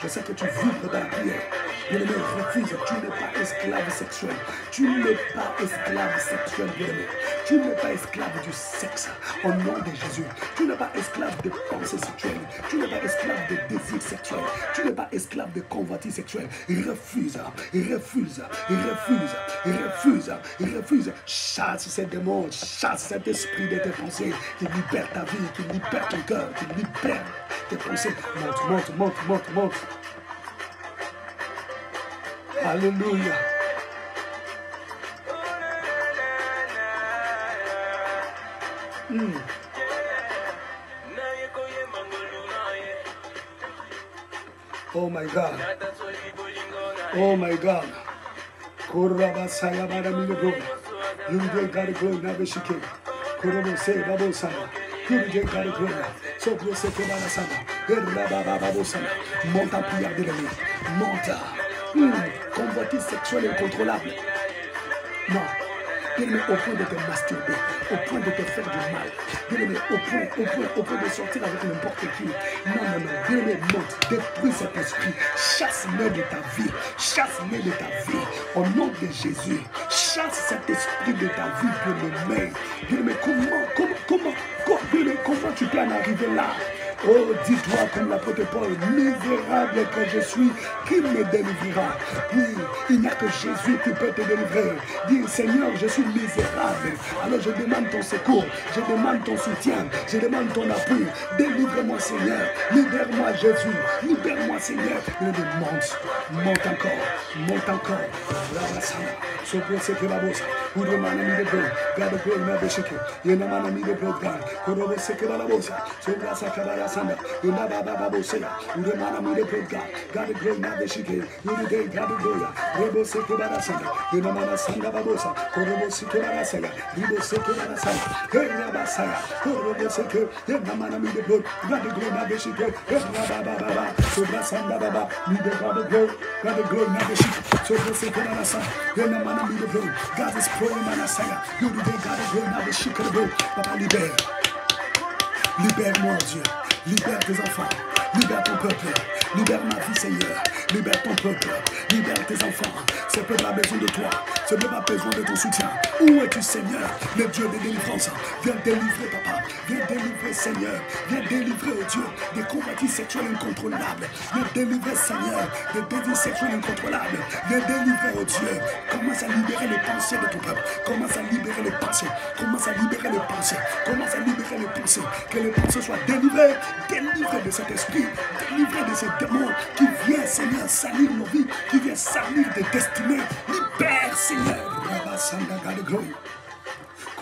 Je sais que tu vibres dans la prière. Bien-aimé, refuse. Tu n'es pas esclave sexuel. Tu n'es pas esclave sexuel, bien-aimé. Tu n'es pas esclave du sexe. Au nom de Jésus. Tu n'es pas esclave de pensées sexuelles. Tu n'es pas esclave de désirs sexuels. Tu n'es pas esclave de convoitise sexuelle. Refuse. Refuse. Refuse. Refuse. Refuse. Chasse ces démons. Chasse cet esprit de tes pensées qui libère ta vie, qui libère ton cœur, qui libère tes pensées. Monte. Alléluia. Oh my God. Oh my God. Koraba saya bara milugo. Yunde gari go nabeshike. Korobo se babo sama. Yunde gari go. Sobro se kebara sama. Eraba babo sama. Monte en prière de l'ennemi. Monte. Convoitise sexuelle incontrôlable. Non. Bien-aimé, au point de te masturber, au point de te faire du mal. Bien-aimé, au point de sortir avec n'importe qui. Non. Bien-aimé, monte, détruis cet esprit. Chasse-le de ta vie. Chasse-le de ta vie. Au nom de Jésus. Chasse cet esprit de ta vie, bien-aimé. Bien-aimé, comment tu peux en arriver là? Oh, dis-toi comme l'apôtre Paul, misérable que je suis, qui me délivrera? Oui, il n'y a que Jésus qui peut te délivrer. Dis, Seigneur, je suis misérable. Alors je demande ton secours, je demande ton soutien, je demande ton appui. Délivre-moi, Seigneur. Libère-moi, Jésus. Libère-moi, Seigneur. Monte encore. Sobro seke babosa, Udemana mi de bro, God of glory nabeshike, Yenamana mi de bro God, Korobo seke babosa, Sobra sakabara Sanda, Unabababosea, Uremanami the Broka, God the Glory Navishike, Ude God the Gloria, Rebo Sekebarasanda, Unamana Sanda Babosa, Korobo Sekebarasaya, Ribo Sekebarasaya, Herabasaya, Korobo Seke, Namanami the Brook, God the Glory Navishike, Rababa, Sobrasanda Baba, Nida God the Glory Navishike, Sobo Sekebarasa, Namanami the Brook, God is praying Manasaya, Ude God the Glory Navishike, Papa libère. Libère-moi, Dieu. Libère tes enfants. Libère ton peuple. Libère ma vie, Seigneur. Libère ton peuple. Libère tes enfants. Ce peuple a besoin de toi. Ce peuple a besoin de ton soutien. Où es-tu, Seigneur, le Dieu de délivrance? Viens délivrer, papa. Viens délivrer, Seigneur. Viens délivrer, oh Dieu, des convoitises sexuelles incontrôlables. Viens délivrer, Seigneur, des désirs sexuels incontrôlables. Viens délivrer, oh Dieu. Commence à libérer les pensées de ton peuple. Commence à libérer les pensées. Commence à libérer les pensées. Commence à libérer les pensées. Que les pensées soient délivrées. Délivrées de cet esprit. Délivrées de ces démons qui viennent, Seigneur, salir nos vies. Qui viennent salir des destinées. Libère, Seigneur. Rabasanda, God the glory.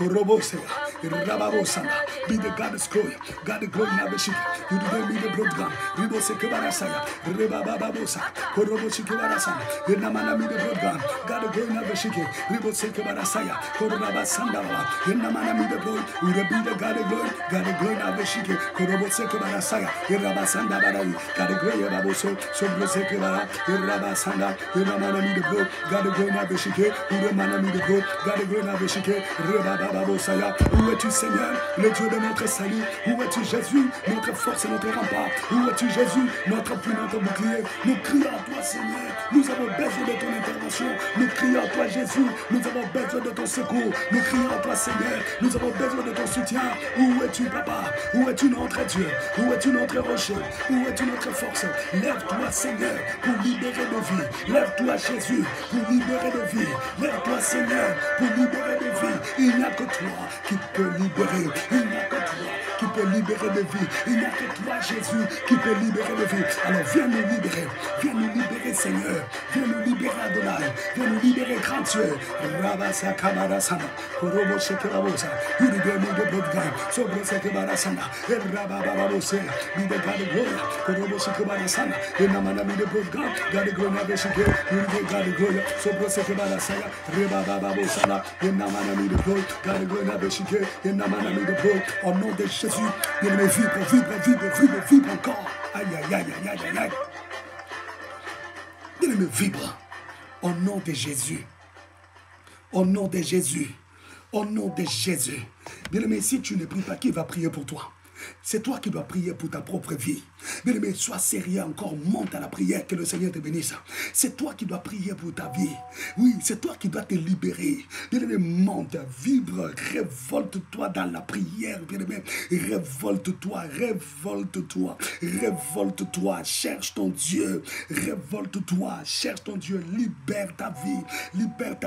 Korobosea, Rababosana, be the God's glory, God the glory Nabeshik, you didn't be the blood gun, Ribose Kebarasaya, Rebababosa, Koroboshiki Barasana, the Namana be the blood gun, God the glory Nabeshiki, Ribose Kebarasaya, Korabasanda, the Namana be the blood, you be the God the glory Nabeshiki, Korobose Kebarasaya, Rabasanda Barayi, God the glory Baboso, Sobrose Kebara, Rabasanda, the Namana be the blood, God the glory Nabeshiki, the Namana be the blood, God the glory Nabeshiki, Rebaba. Où es-tu, Seigneur, le Dieu de notre salut? Où es-tu, Jésus, notre force et notre rempart? Où es-tu, Jésus, notre appui, notre bouclier? Nous crions à toi, Seigneur. Nous avons besoin de ton intervention. Nous crions à toi, Jésus. Nous avons besoin de ton secours. Nous crions à toi, Seigneur. Nous avons besoin de ton soutien. Où es-tu, Papa? Où es-tu, notre Dieu? Où es-tu, notre rocher? Où es-tu, notre force? Lève-toi, Seigneur, pour libérer nos vies. Lève-toi, Jésus, pour libérer nos vies. Lève-toi, Seigneur, pour libérer nos vies. Il n'y a que toi qui peut libérer. Il n'y a que toi qui peut libérer de vie. Il n'y a que toi, Jésus, qui peut libérer de vie. Alors viens nous libérer. Viens nous libérer, Seigneur. Viens nous libérer, Adonai. Viens nous libérer, grand Dieu. Rabasa Kabarasana. Korobo Shekerabosa. Uridemi de Bodgan. Sobre Sekebarasana. Rabababose. Be the God of glory. Korobo Shekebarasana. Enamanami de Bodgan. God of glory. Nabeshike. Uride God of glory. Sobre Sekebarasaya. Rebababosana. Enamanami de Bodgan. God of glory. Nabeshike. Enamanami de Bodgan. Au nom de Jésus. Bien-aimé, vibre encore. Aïe, aïe, aïe, aïe, aïe, aïe. Bien-aimé, vibre. Au nom de Jésus. Au nom de Jésus. Au nom de Jésus. Bien-aimé, si tu ne pries pas, qui va prier pour toi? C'est toi qui dois prier pour ta propre vie. Bien-aimé, sois sérieux encore, monte à la prière, que le Seigneur te bénisse. C'est toi qui dois prier pour ta vie. Oui, c'est toi qui dois te libérer. Bien-aimé, monte, vibre, révolte-toi dans la prière. Bien-aimé, révolte-toi, révolte-toi, révolte-toi. Cherche ton Dieu, révolte-toi, cherche ton Dieu. Libère ta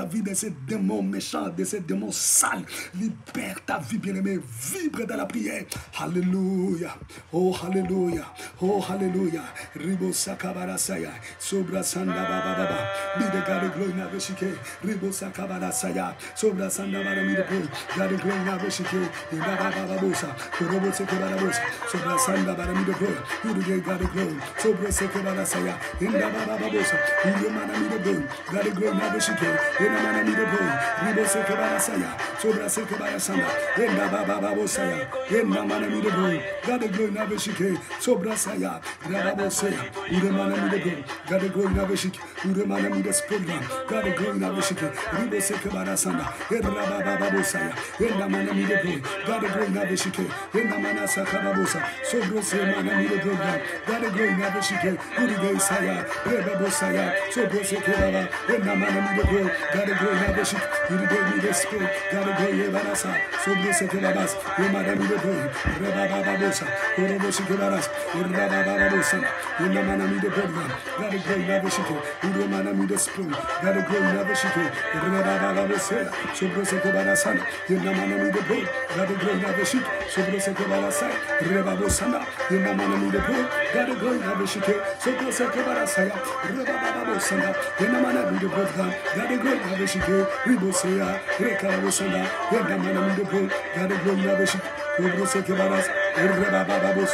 vie de ces démons méchants, de ces démons sales. Libère ta vie, bien-aimé, vibre dans la prière. Alléluia, oh Alléluia, oh Alléluia. Ribo Sakabarasaya, Sobra Sanda Baba, be the God of glory Nabeshike, Ribo Sakabarasaya, Sobra Sanda Baba, God of glory Nabeshike, Bababosa, Robo Sekebarabosa, Sobra Sanda Baba, who the God of glory, Sobra Sekebarasaya, in Bababosa, in the Manami the Boy, God of glory Nabeshike, in the Manami the Boy, Ribo Sekebarasaya, Sobra Sekebarasanda, in Bababosaya, in Manami the Boy, God of glory Nabeshike, Sobra Saya, Rababosea, Uremanami the Boy, God of glory Nabeshike, Uremanami the Spurgan, God of glory Nabeshike, Ribo Sekebarasanda, in Rababosaya, in the Manami the Boy, God of glory Nabeshike, in the Manasa Karabosa, Sobra Semanami the Boy, God of glory Nabeshike, Uribe Saya, Rebabosaya, Sobra Sekebara, in the Manami the Boy, God of glory Nabeshike, Uribe the Spirit, God of glory Vanasa, Sobra Sekebabas, in Madami the Boy, Rebababosa, Orobo Sekebaras, in Rabababosa, in the Manami the Boy, God of glory Nabeshike, Uremanami the Spirit, God of glory Nabeshike, Rebababosa, Sobra Sekebarasana, in the Manami the Boy, God of glory Nabeshike, Sobra Sekebarasa, Rebabosana, in the Manami the Boy, God of glory Nabeshike, Sobra Sekebarasaya, Rebababosana, in the Manami the Boy, God of glory Nabeshike, Ribosea, Rekarabosana, in the Manami the Boy, God of glory Nabeshike, Sobra Sekebaras, Rebababos,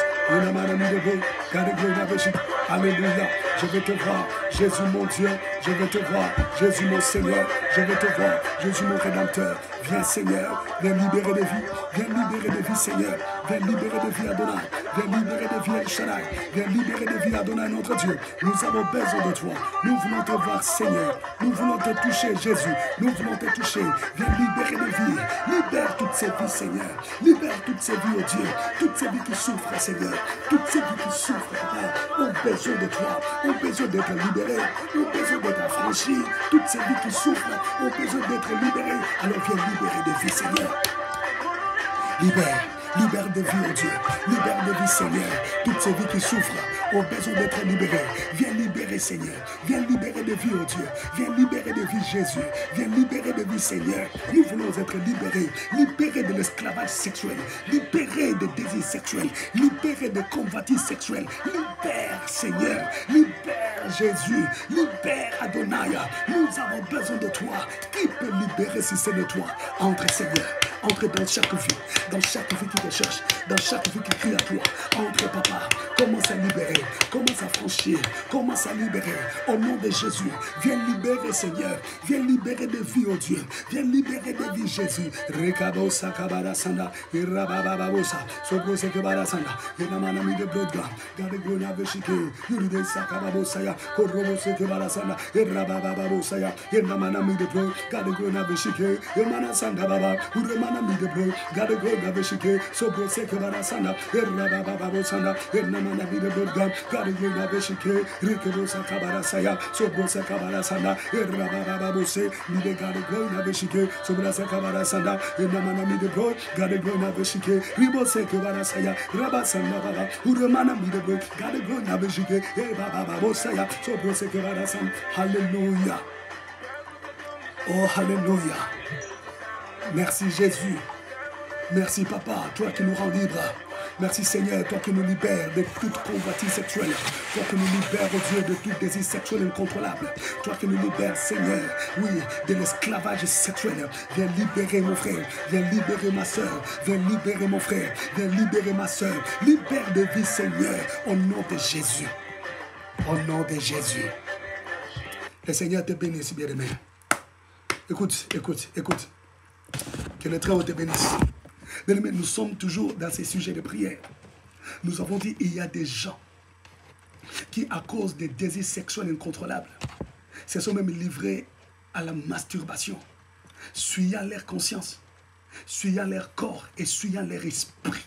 Alléluia. Je veux te voir, Jésus mon Dieu. Je veux te voir, Jésus mon Seigneur. Je veux te voir, Jésus mon Rédempteur. Viens Seigneur, viens libérer des vies. Viens libérer des vies Seigneur. Viens libérer des vies Adonai. Viens libérer des vies El Shaddai. Viens libérer des vies Adonai notre Dieu. Nous avons besoin de toi. Nous voulons te voir Seigneur. Nous voulons te toucher Jésus. Nous voulons te toucher. Viens libérer des vies. Libère toutes ces vies Seigneur. Libère toutes ces vies, oh Dieu. Toutes ces vies qui souffrent Seigneur. Toutes ces vies qui souffrent Papa. Ont besoin de toi. Ont besoin d'être libérées. Ont besoin d'être affranchies. Toutes ces vies qui souffrent ont besoin d'être libérées. Alors viens libérer des vies Seigneur. Libère. Libère de vie, oh Dieu. Libère de vie, Seigneur. Toutes ces vies qui souffrent ont besoin d'être libérées. Viens libérer, Seigneur. Viens libérer de vie, oh Dieu. Viens libérer de vie, Jésus. Viens libérer de vie, Seigneur. Nous voulons être libérés. Libérés de l'esclavage sexuel. Libérés des désirs sexuels. Libérés de convoitises sexuelles. Libère, Seigneur. Libère, Jésus. Libère, Adonai. Nous avons besoin de toi. Qui peut libérer si c'est de toi? Entre, Seigneur. Entre dans chaque vie qui te cherche, dans chaque vie qui crie à toi. Entre, Papa, commence à libérer, commence à franchir, commence à libérer. Au nom de Jésus, viens libérer, Seigneur. Viens libérer des vies, oh Dieu. Viens libérer des vies, Jésus. Rekabosa kabarasanda, irabababosa, sobrose kabarasanda, inamanami de bloodgam, gadegona veshike, yuride sakababosaya, korobose kabarasanda, irabababosaya, inamanami de blood, gadegona veshike, imanasanda baba, uremanami de blood, gadegona veshike, sobrose kabarasanda, irabababosanda, inamanami de bloodgam, gadegona veshike, rikebosa kabarasaya, sobrose kabarasanda, irabababose, mide gadegona veshike, sobrose kabarasanda, inamanami de blood, gadegona veshike, ribose kabarasaya, rabasanda baba, uremanami de blood, gadegona veshike, irabababosaya, sobrose kabarasanda. Alléluia. Oh, alléluia. Merci Jésus. Merci Papa, toi qui nous rends libres. Merci Seigneur, toi qui nous libères de toute convoitise sexuelle. Toi qui nous libères, oh Dieu, de tout désir sexuel incontrôlable. Toi qui nous libères, Seigneur, oui, de l'esclavage sexuel. Viens libérer mon frère, viens libérer ma soeur, viens libérer mon frère, viens libérer ma soeur. Libère de vie, Seigneur, au nom de Jésus. Au nom de Jésus. Le Seigneur te bénisse, bien-aimé. Écoute. Que le Très-Haut te bénisse. Bien-aimé, nous sommes toujours dans ces sujets de prière. Nous avons dit qu'il y a des gens qui, à cause des désirs sexuels incontrôlables, se sont même livrés à la masturbation, fuyant leur conscience, fuyant leur corps et fuyant leur esprit.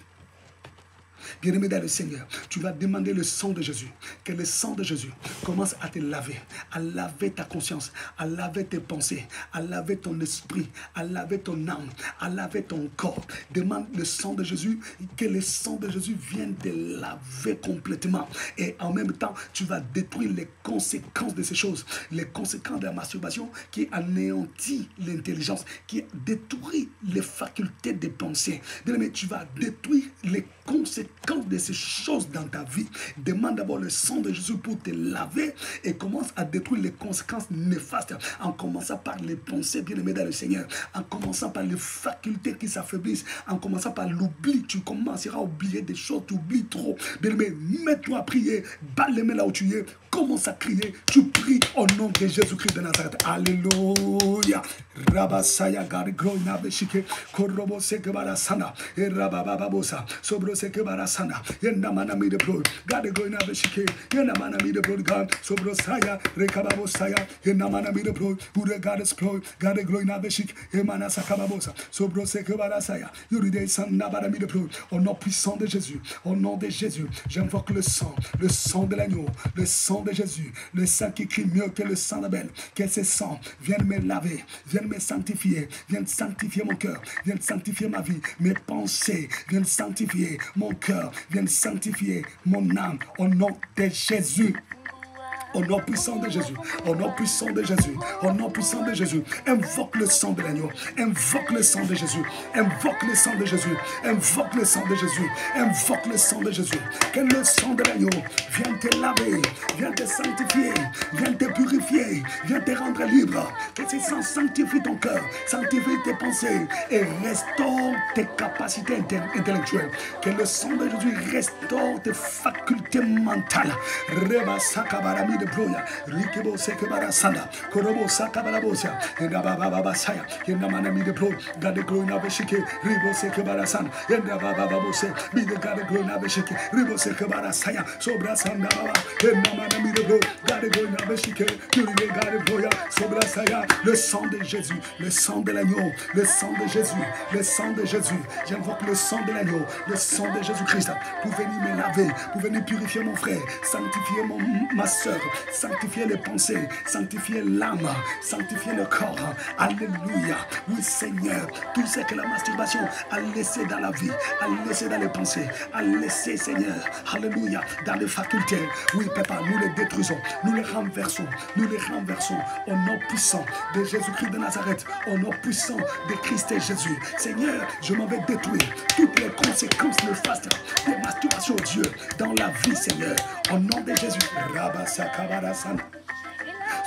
Bien-aimé dans le Seigneur, tu vas demander le sang de Jésus. Que le sang de Jésus commence à te laver, à laver ta conscience, à laver tes pensées, à laver ton esprit, à laver ton âme, à laver ton corps. Demande le sang de Jésus, que le sang de Jésus vienne te laver complètement. Et en même temps, tu vas détruire les conséquences de ces choses. Les conséquences de la masturbation qui anéantit l'intelligence, qui détruit les facultés de penser. Bien-aimé, tu vas détruire les conséquences de ces choses dans ta vie. Demande d'abord le sang de Jésus pour te laver et commence à détruire les conséquences néfastes en commençant par les pensées, bien-aimées dans le Seigneur, en commençant par les facultés qui s'affaiblissent, en commençant par l'oubli. Tu commenceras à oublier des choses, tu oublies trop. Bien-aimé, mets-toi à prier, bats les mains là où tu es, commence à crier, tu pries au nom de Jésus-Christ de Nazareth. Alléluia. Rabasaya gargroina beshike korobo sekebara sana e rabababosa sobro sekebara sana yenda mana mi de bro gade groina beshike yenda mana mi de bro god sobro saya rekababo saya yenda mana mi de bro ure gade spro gade groina beshike e mana sakababosa sobro sekebara saya yuride sana bara mi de bro au nom puissant de Jésus, au nom de Jésus, j'invoque le sang de l'agneau, le sang de Jésus, le sang qui crie mieux que le sang d'Abel, que ce sang vienne me laver, vienne me sanctifier, viens sanctifier mon cœur, viens sanctifier ma vie, mes pensées, viens sanctifier mon cœur, viens sanctifier mon âme, au nom de Jésus. Au nom puissant de Jésus, au nom puissant de Jésus, au nom puissant de Jésus, invoque le sang de l'agneau, invoque le sang de Jésus, invoque le sang de Jésus, invoque le sang de Jésus, invoque le sang de Jésus. Que le sang de l'agneau vienne te laver, vienne te sanctifier, vienne te purifier, vienne te rendre libre. Que ce sang sanctifie ton cœur, sanctifie tes pensées et restaure tes capacités intellectuelles. Que le sang de Jésus restaure tes facultés mentales. Reba sakabarami de Bloya, Rikibo Sekebarasana, Korobo Sakabarabosia, and Abababasaya, in the Manami de Blo, God the Glory Navashike, Ribo Sekebarasan, and Abababose, be the God the Glory Navashike, Ribo Sekebarasaya, Sobrasanda, and the Manami de Blo, God the Glory Navashike, Yuri God the Gloria, Sobrasaya, le sang de Jésus, le sang de l'agneau, le sang de Jésus, le sang de Jésus. J'invoque le sang de l'agneau, le sang de Jésus-Christ, pour venir me laver, pour venir purifier mon frère, sanctifier ma soeur, sanctifier les pensées, sanctifier l'âme, sanctifier le corps. Alléluia. Oui, Seigneur, tout ce que la masturbation a laissé dans la vie, a laissé dans les pensées, a laissé, Seigneur, alléluia, dans les facultés. Oui, Papa, nous les détruisons, nous les renversons au nom puissant de Jésus-Christ de Nazareth, au nom puissant de Christ et Jésus. Seigneur, je m'en vais détruire toutes les conséquences néfastes des masturbations, Dieu, dans la vie, Seigneur, au nom de Jésus. Rabasakabarasana.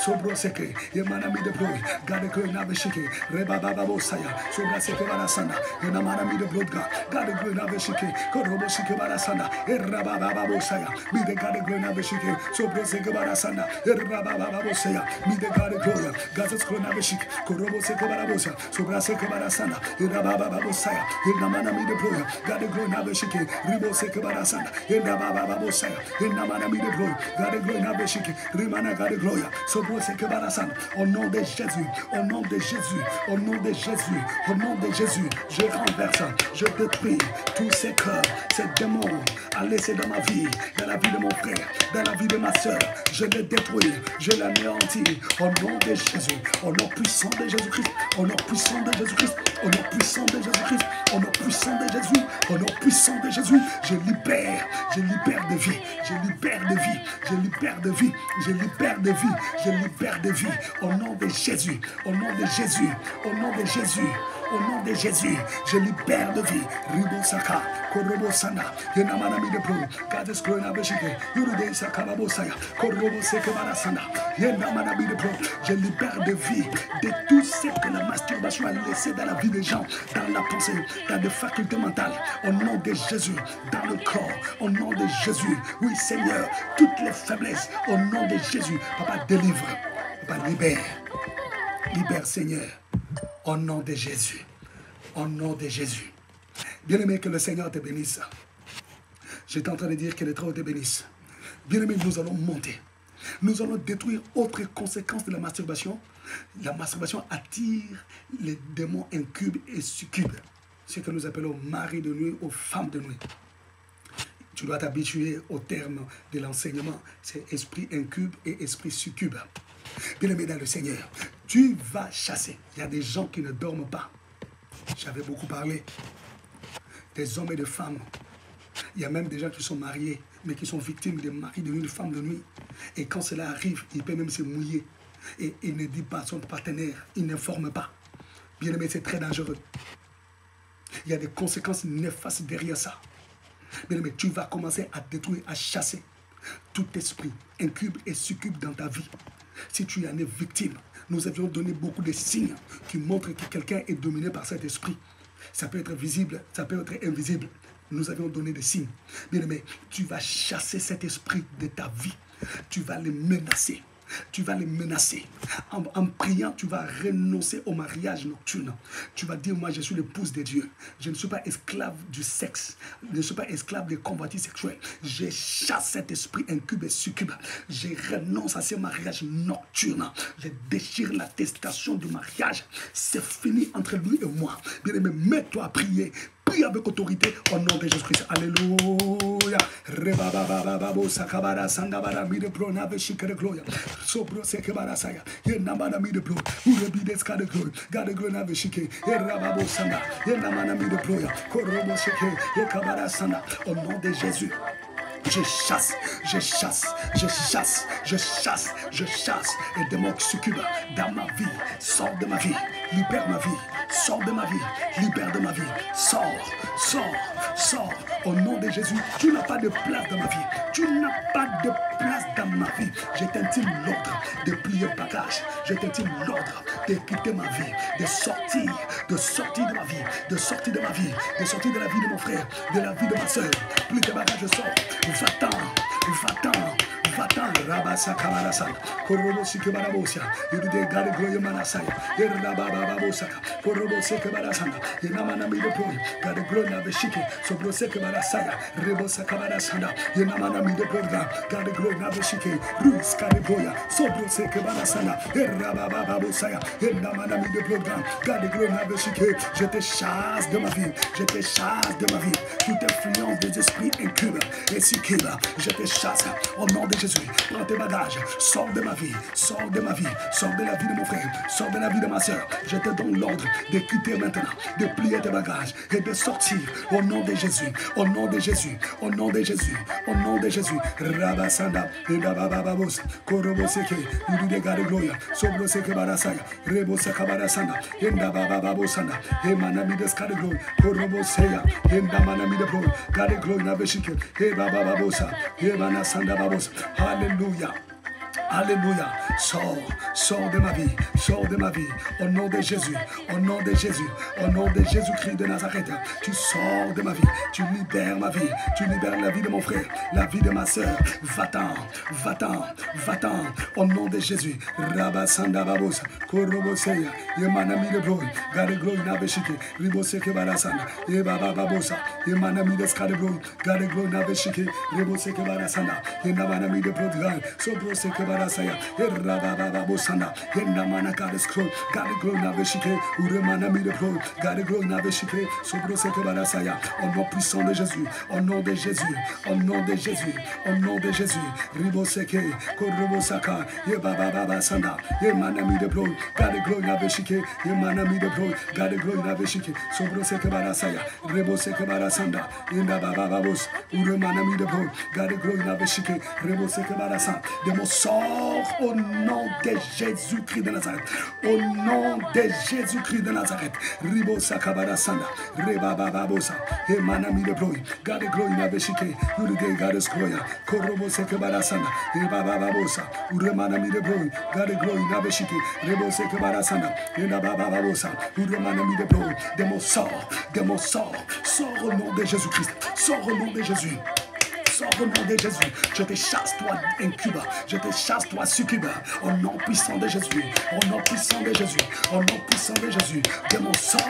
Sobro seke, Yemanami de Bloy, Gadeko Naveshike, Rebababo Saya, Sobra Seke Barasana, Yenamanami de Blodga, Gadeko Naveshike, Korobo Sike Barasana, Erabababo Saya, be the Gadeko Naveshike, Sobro Seke Barasana, Erabababo Saya, be the Gadeko, Gazas Kronaveshik, Korobo Seke Barabosa, Sobra Seke Barasana, Erabababo Saya, Yenamanami de Bloy, Gadeko Naveshike, Ribo Seke Barasana, Erabababo Saya, Yenamanami de Bloy, Gadeko Naveshike, Rimana Gadeko, au nom de Jésus, au nom de Jésus, au nom de Jésus, au nom de Jésus, je renverse, je détruis tous ces cœurs, ces démons à laisser dans ma vie, dans la vie de mon frère, dans la vie de ma soeur. Je les détruis, je les anéantis au nom de Jésus, au nom puissant de Jésus-Christ, au nom puissant de Jésus-Christ, au nom puissant de Jésus-Christ, au nom puissant de Jésus, au nom puissant de Jésus, je libère de vie, je libère de vie, je libère de vie, je libère de vie, je libère de vie, au nom de Jésus, au nom de Jésus, au nom de Jésus, au nom de Jésus, je libère de vie. Ribo Saka, Korobo Sana, Yenamanami de Pro, Gades Krona Beshike, Yurude Sakababo Saya, Korobo Sekebarasana, Yenamanami de Pro, je libère de vie de tout ce que la masturbation a laissé dans la vie des gens, dans la pensée, dans les facultés mentales, au nom de Jésus, dans le corps, au nom de Jésus. Oui, Seigneur, toutes les faiblesses, au nom de Jésus, Papa, délivre, Papa, libère, libère, Seigneur. Au nom de Jésus. Au nom de Jésus. Bien-aimé, que le Seigneur te bénisse. J'étais en train de dire que les travaux te bénissent. Bien-aimé, nous allons monter. Nous allons détruire autres conséquences de la masturbation. La masturbation attire les démons incubes et succubes. Ce que nous appelons mari de nuit ou femme de nuit. Tu dois t'habituer au terme de l'enseignement. C'est esprit incube et esprit succube. Bien-aimé dans le Seigneur, tu vas chasser. Il y a des gens qui ne dorment pas. J'avais beaucoup parlé des hommes et des femmes. Il y a même des gens qui sont mariés, mais qui sont victimes des maris de nuit, de femmes de nuit. Et quand cela arrive, il peut même se mouiller. Et il ne dit pas à son partenaire, il n'informe pas. Bien-aimé, c'est très dangereux. Il y a des conséquences néfastes derrière ça. Bien-aimé, tu vas commencer à détruire, à chasser tout esprit incube et succube dans ta vie. Si tu en es victime, nous avions donné beaucoup de signes qui montrent que quelqu'un est dominé par cet esprit. Ça peut être visible, ça peut être invisible. Nous avions donné des signes. Bien-aimé, tu vas chasser cet esprit de ta vie. Tu vas les menacer. Tu vas les menacer. En priant, tu vas renoncer au mariage nocturne. Tu vas dire, moi je suis l'épouse de Dieu. Je ne suis pas esclave du sexe. Je ne suis pas esclave des convoitises sexuelles. Je chasse cet esprit incube et succube. Je renonce à ce mariage nocturne. Je déchire l'attestation du mariage. C'est fini entre lui et moi. Bien-aimé, mets-toi à prier. Prie avec autorité au nom de Jésus-Christ. Alléluia. Rebababababo sakabara sangabara mide prona veshikere gloria. Sobro sekebara saya. Yenamana mide pro. Urebides kade gloria. Gade gloria veshike. Erababo sanga. Yenamana mide proya. Korobo sheke. Yekabara sana. Au nom de Jésus. Je chasse, je chasse, je chasse, je chasse, je chasse. Et démon qui succube dans ma vie, sors de ma vie, libère ma vie, sors de ma vie, libère de ma vie, sors, sors, sors. Au nom de Jésus, tu n'as pas de place dans ma vie, tu n'as pas de place dans ma vie. Je t'intime l'ordre de plier bagage, je t'intime l'ordre de quitter ma vie, de sortir de ma vie, de sortir de ma vie, de sortir de la vie de mon frère, de la vie de ma soeur. Plie tes bagages, je sors. Va-t'en, va-t'en, va-t'en. Rabasa Kamarasan, Korobo Sikabarabosia, you do the God Glory Manasaya, Yerabababosaka, Korobo Sekabarasana, Yenamanami the Glory, God Glory Navashiki, Sobro Sekabarasaya, Rebosa Kabarasana, Yenamanami the program, God Glory Navashiki, Ruiz Kariboya, Sobro Sekabarasana, Yerabababosaya, Yenamanami the program, God Glory Navashiki, je te chasse de ma vie, je te chasse de ma vie, toute influence des esprits incubes et succubes, je te chasse au nom de Jésus. Prends tes bagages, sors de ma vie, sors de ma vie, sors de la vie de mon frère, sors de la vie de ma soeur. Je te donne l'ordre de quitter maintenant, de plier tes bagages et de sortir au nom de Jésus, au nom de Jésus, au nom de Jésus, au nom de Jésus. Rabasanda, Rababababos, Koroboseke, Yudu de Gare Gloria, Sobroseke Barasaya, Rebose Kabarasanda, Endabababosanda, Emanami de Scare Glory, Koroboseya, Endamanami de Bro, Gare Gloria Veshike, Ebababosa, Emanasanda Babos. Alléluia. Alléluia. Sors, sors de ma vie, sors de ma vie. Au nom de Jésus, au nom de Jésus, au nom de Jésus-Christ de Nazareth. Tu sors de ma vie, tu libères ma vie, tu libères la vie de mon frère, la vie de ma soeur. Va-t'en, va-t'en, va-t'en. Au nom de Jésus. Rabasanda Babos, Koroboseya, Yemanami de Broy, Gare Glory Naveshike, Riboseke Barasana, Yebaba Babosa, Yemanami de Skadebroy, Gare Glory Naveshike, Riboseke Barasana, Yenamanami de Broy, Sobroseke Barasaya, Rabababosana, Yenamana Gadescroll, Gare Glory Naveshike, Uremanami de Broy, Gare Glory Naveshike, Sobroseke Barasaya, au nom puissant de Jésus, au nom de Jésus, au nom de Jésus, au nom de Jésus, Riboseke, Korobosaka, Yebaba Sanda, Yemanami de Broy, Gare Glory Naveshike, Yemanami de Broy, Gare Glory Naveshike, Sobroseke Barasaya, Reboseke Barasanda, Yendabababos, Uremanami de Broy, Gare Glory Naveshike, Reboseke Barasa, de mon sort au nom de Jésus-Christ de Nazareth, au nom de Jésus-Christ de Nazareth, Ribosaka Barasanda, Rebababosa, Yemanami de Broy, Gare Glory Naveshike, Yuride Gades Gloria, Koroboseke Barasanda, Rebababosa, Uremanami de Broy, Gare Glory Naveshike, Reboseke Barasanda, Yenabababosa, Uremanami de Broy, de mon sort, sors au nom de Jésus-Christ, sors au nom de Jésus. Sors au nom de Jésus. Je te chasse, toi, incuba. Je te chasse, toi, succube. Au nom puissant de Jésus. Au nom puissant de Jésus. Au nom puissant de Jésus. Démon, sors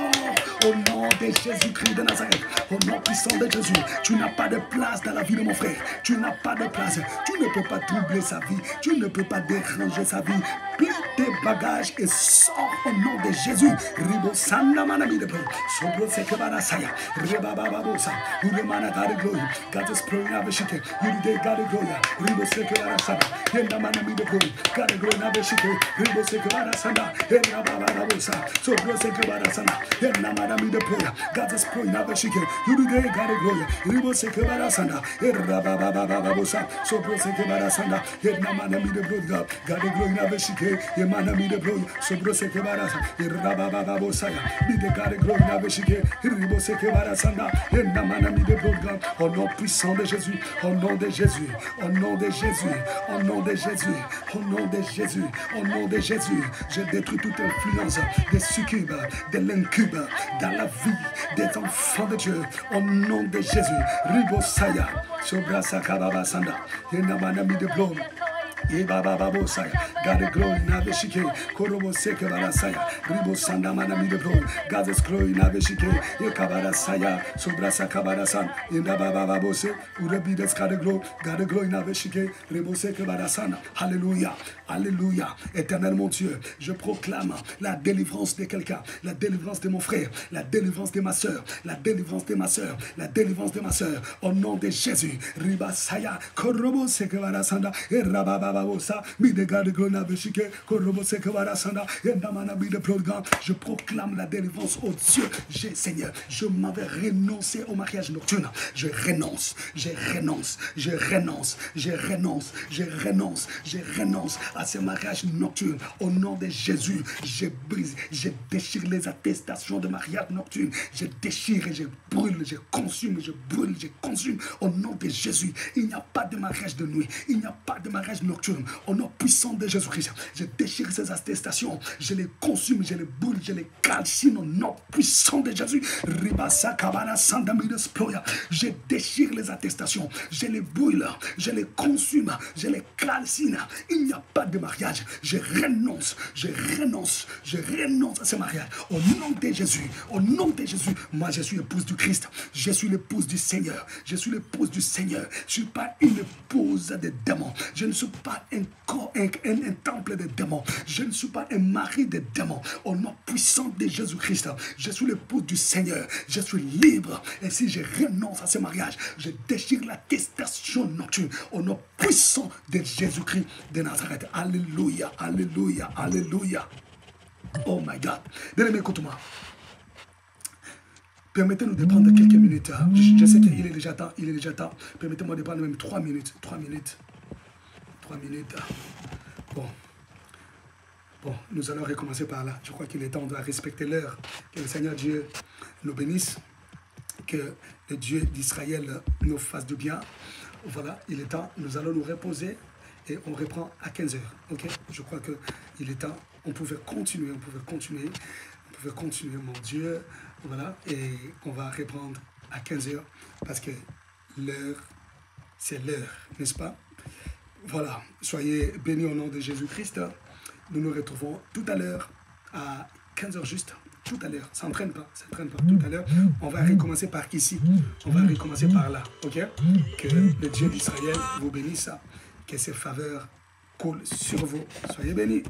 au nom de Jésus-Christ de Nazareth. Au nom puissant de Jésus. Tu n'as pas de place dans la vie de mon frère. Tu n'as pas de place. Tu ne peux pas troubler sa vie. Tu ne peux pas déranger sa vie. Plie tes bagages et sors au nom de Jésus. Ribo Sanda Manami de Bro. Sobro Sekebara Saya. Rebababosa. Uremana Gare Glory. God's prayer. Yuride Gare Gloria, Ribo Sekebara Sanda, Yendamanami de Glory, Gare Gloria Veshike, Ribo Sekebara Sanda, Yendabababosa, Sobro Sekebara Sanda, Yendamanami de Gloria, God's prayer Veshike, Yuride Gare Gloria, Ribo Sekebara Sanda, Yendabababosa, Sobro Sekebara Sanda, Yendamanami de Gloria, Gare Gloria Veshike, Yemanami de Gloria, Sobro Sekebara Sanda, Yendabababosa, Bide Gare Gloria Veshike, Ribo Sekebara Sanda, Yendamanami de Gloria, au nom puissant de Jésus. Au nom de Jésus, au nom de Jésus, au nom de Jésus, au nom de Jésus, au nom de Jésus, je détruis toute influence des succubes, de l'incube dans la vie des enfants de Dieu. Au nom de Jésus, Ribosaya, Sobrasa Kababasanda, Yenamanami de Glory. Yebababosaya, Gare Glory Naveshike, Koroboseke Barasaya, Ribo Sanda Manami de Glory, God's Glory Naveshike, Yekabarasaya, Sobrasa Kabarasan, Yendabababose, Urebides Gare Glory, Gare Glory Naveshike, Reboseke Barasana. Alléluia, Alléluia. Éternel mon Dieu, je proclame la délivrance de quelqu'un, la délivrance de mon frère, la délivrance de ma soeur, la délivrance de ma soeur, la délivrance de ma soeur, au nom de Jésus. Ribasaya, Koroboseke Barasanda, et Rababa. Je proclame la délivrance au Dieu. Seigneur, je m'avais renoncé au mariage nocturne. Je renonce, je renonce, je renonce, je renonce, je renonce, je renonce à ce mariage nocturne. Au nom de Jésus, je brise, je déchire les attestations de mariage nocturne. Je déchire et je brûle, je consume, je brûle, je consume. Au nom de Jésus, il n'y a pas de mariage de nuit, il n'y a pas de mariage nocturne. Au nom puissant de Jésus-Christ, je déchire ces attestations, je les consume, je les brûle, je les calcine au nom puissant de Jésus. Je déchire les attestations, je les brûle, je les consume, je les calcine. Il n'y a pas de mariage. Je renonce, je renonce, je renonce à ce mariage. Au nom de Jésus, au nom de Jésus, moi je suis l'épouse du Christ, je suis l'épouse du Seigneur, je suis l'épouse du Seigneur. Je ne suis pas une épouse des démons, je ne suis pas un temple des démons, je ne suis pas un mari des démons. Au nom puissant de Jésus-Christ, je suis l'épouse du Seigneur, je suis libre. Et si je renonce à ce mariage, je déchire l'attestation nocturne au nom puissant de Jésus-Christ de Nazareth. Alléluia, alléluia, alléluia. Oh my God. Bien-aimé, écoute-moi. Permettez-nous de prendre quelques minutes. Je sais qu'il est déjà temps, il est déjà temps. Permettez-moi de prendre même 3 minutes. 3 minutes. 3 minutes. Bon, nous allons recommencer par là. Je crois qu'il est temps, on doit respecter l'heure. Que le Seigneur Dieu nous bénisse. Que le Dieu d'Israël nous fasse du bien. Voilà, il est temps. Nous allons nous reposer et on reprend à 15h. Ok? Je crois qu'il est temps. On pouvait continuer, mon Dieu. Voilà, et on va reprendre à 15h parce que l'heure, c'est l'heure, n'est-ce pas? Voilà, soyez bénis au nom de Jésus-Christ. Nous nous retrouvons tout à l'heure à 15h juste. Tout à l'heure, ça ne traîne pas, tout à l'heure. On va recommencer par ici, on va recommencer par là, ok? Que le Dieu d'Israël vous bénisse, que ses faveurs coulent sur vous. Soyez bénis.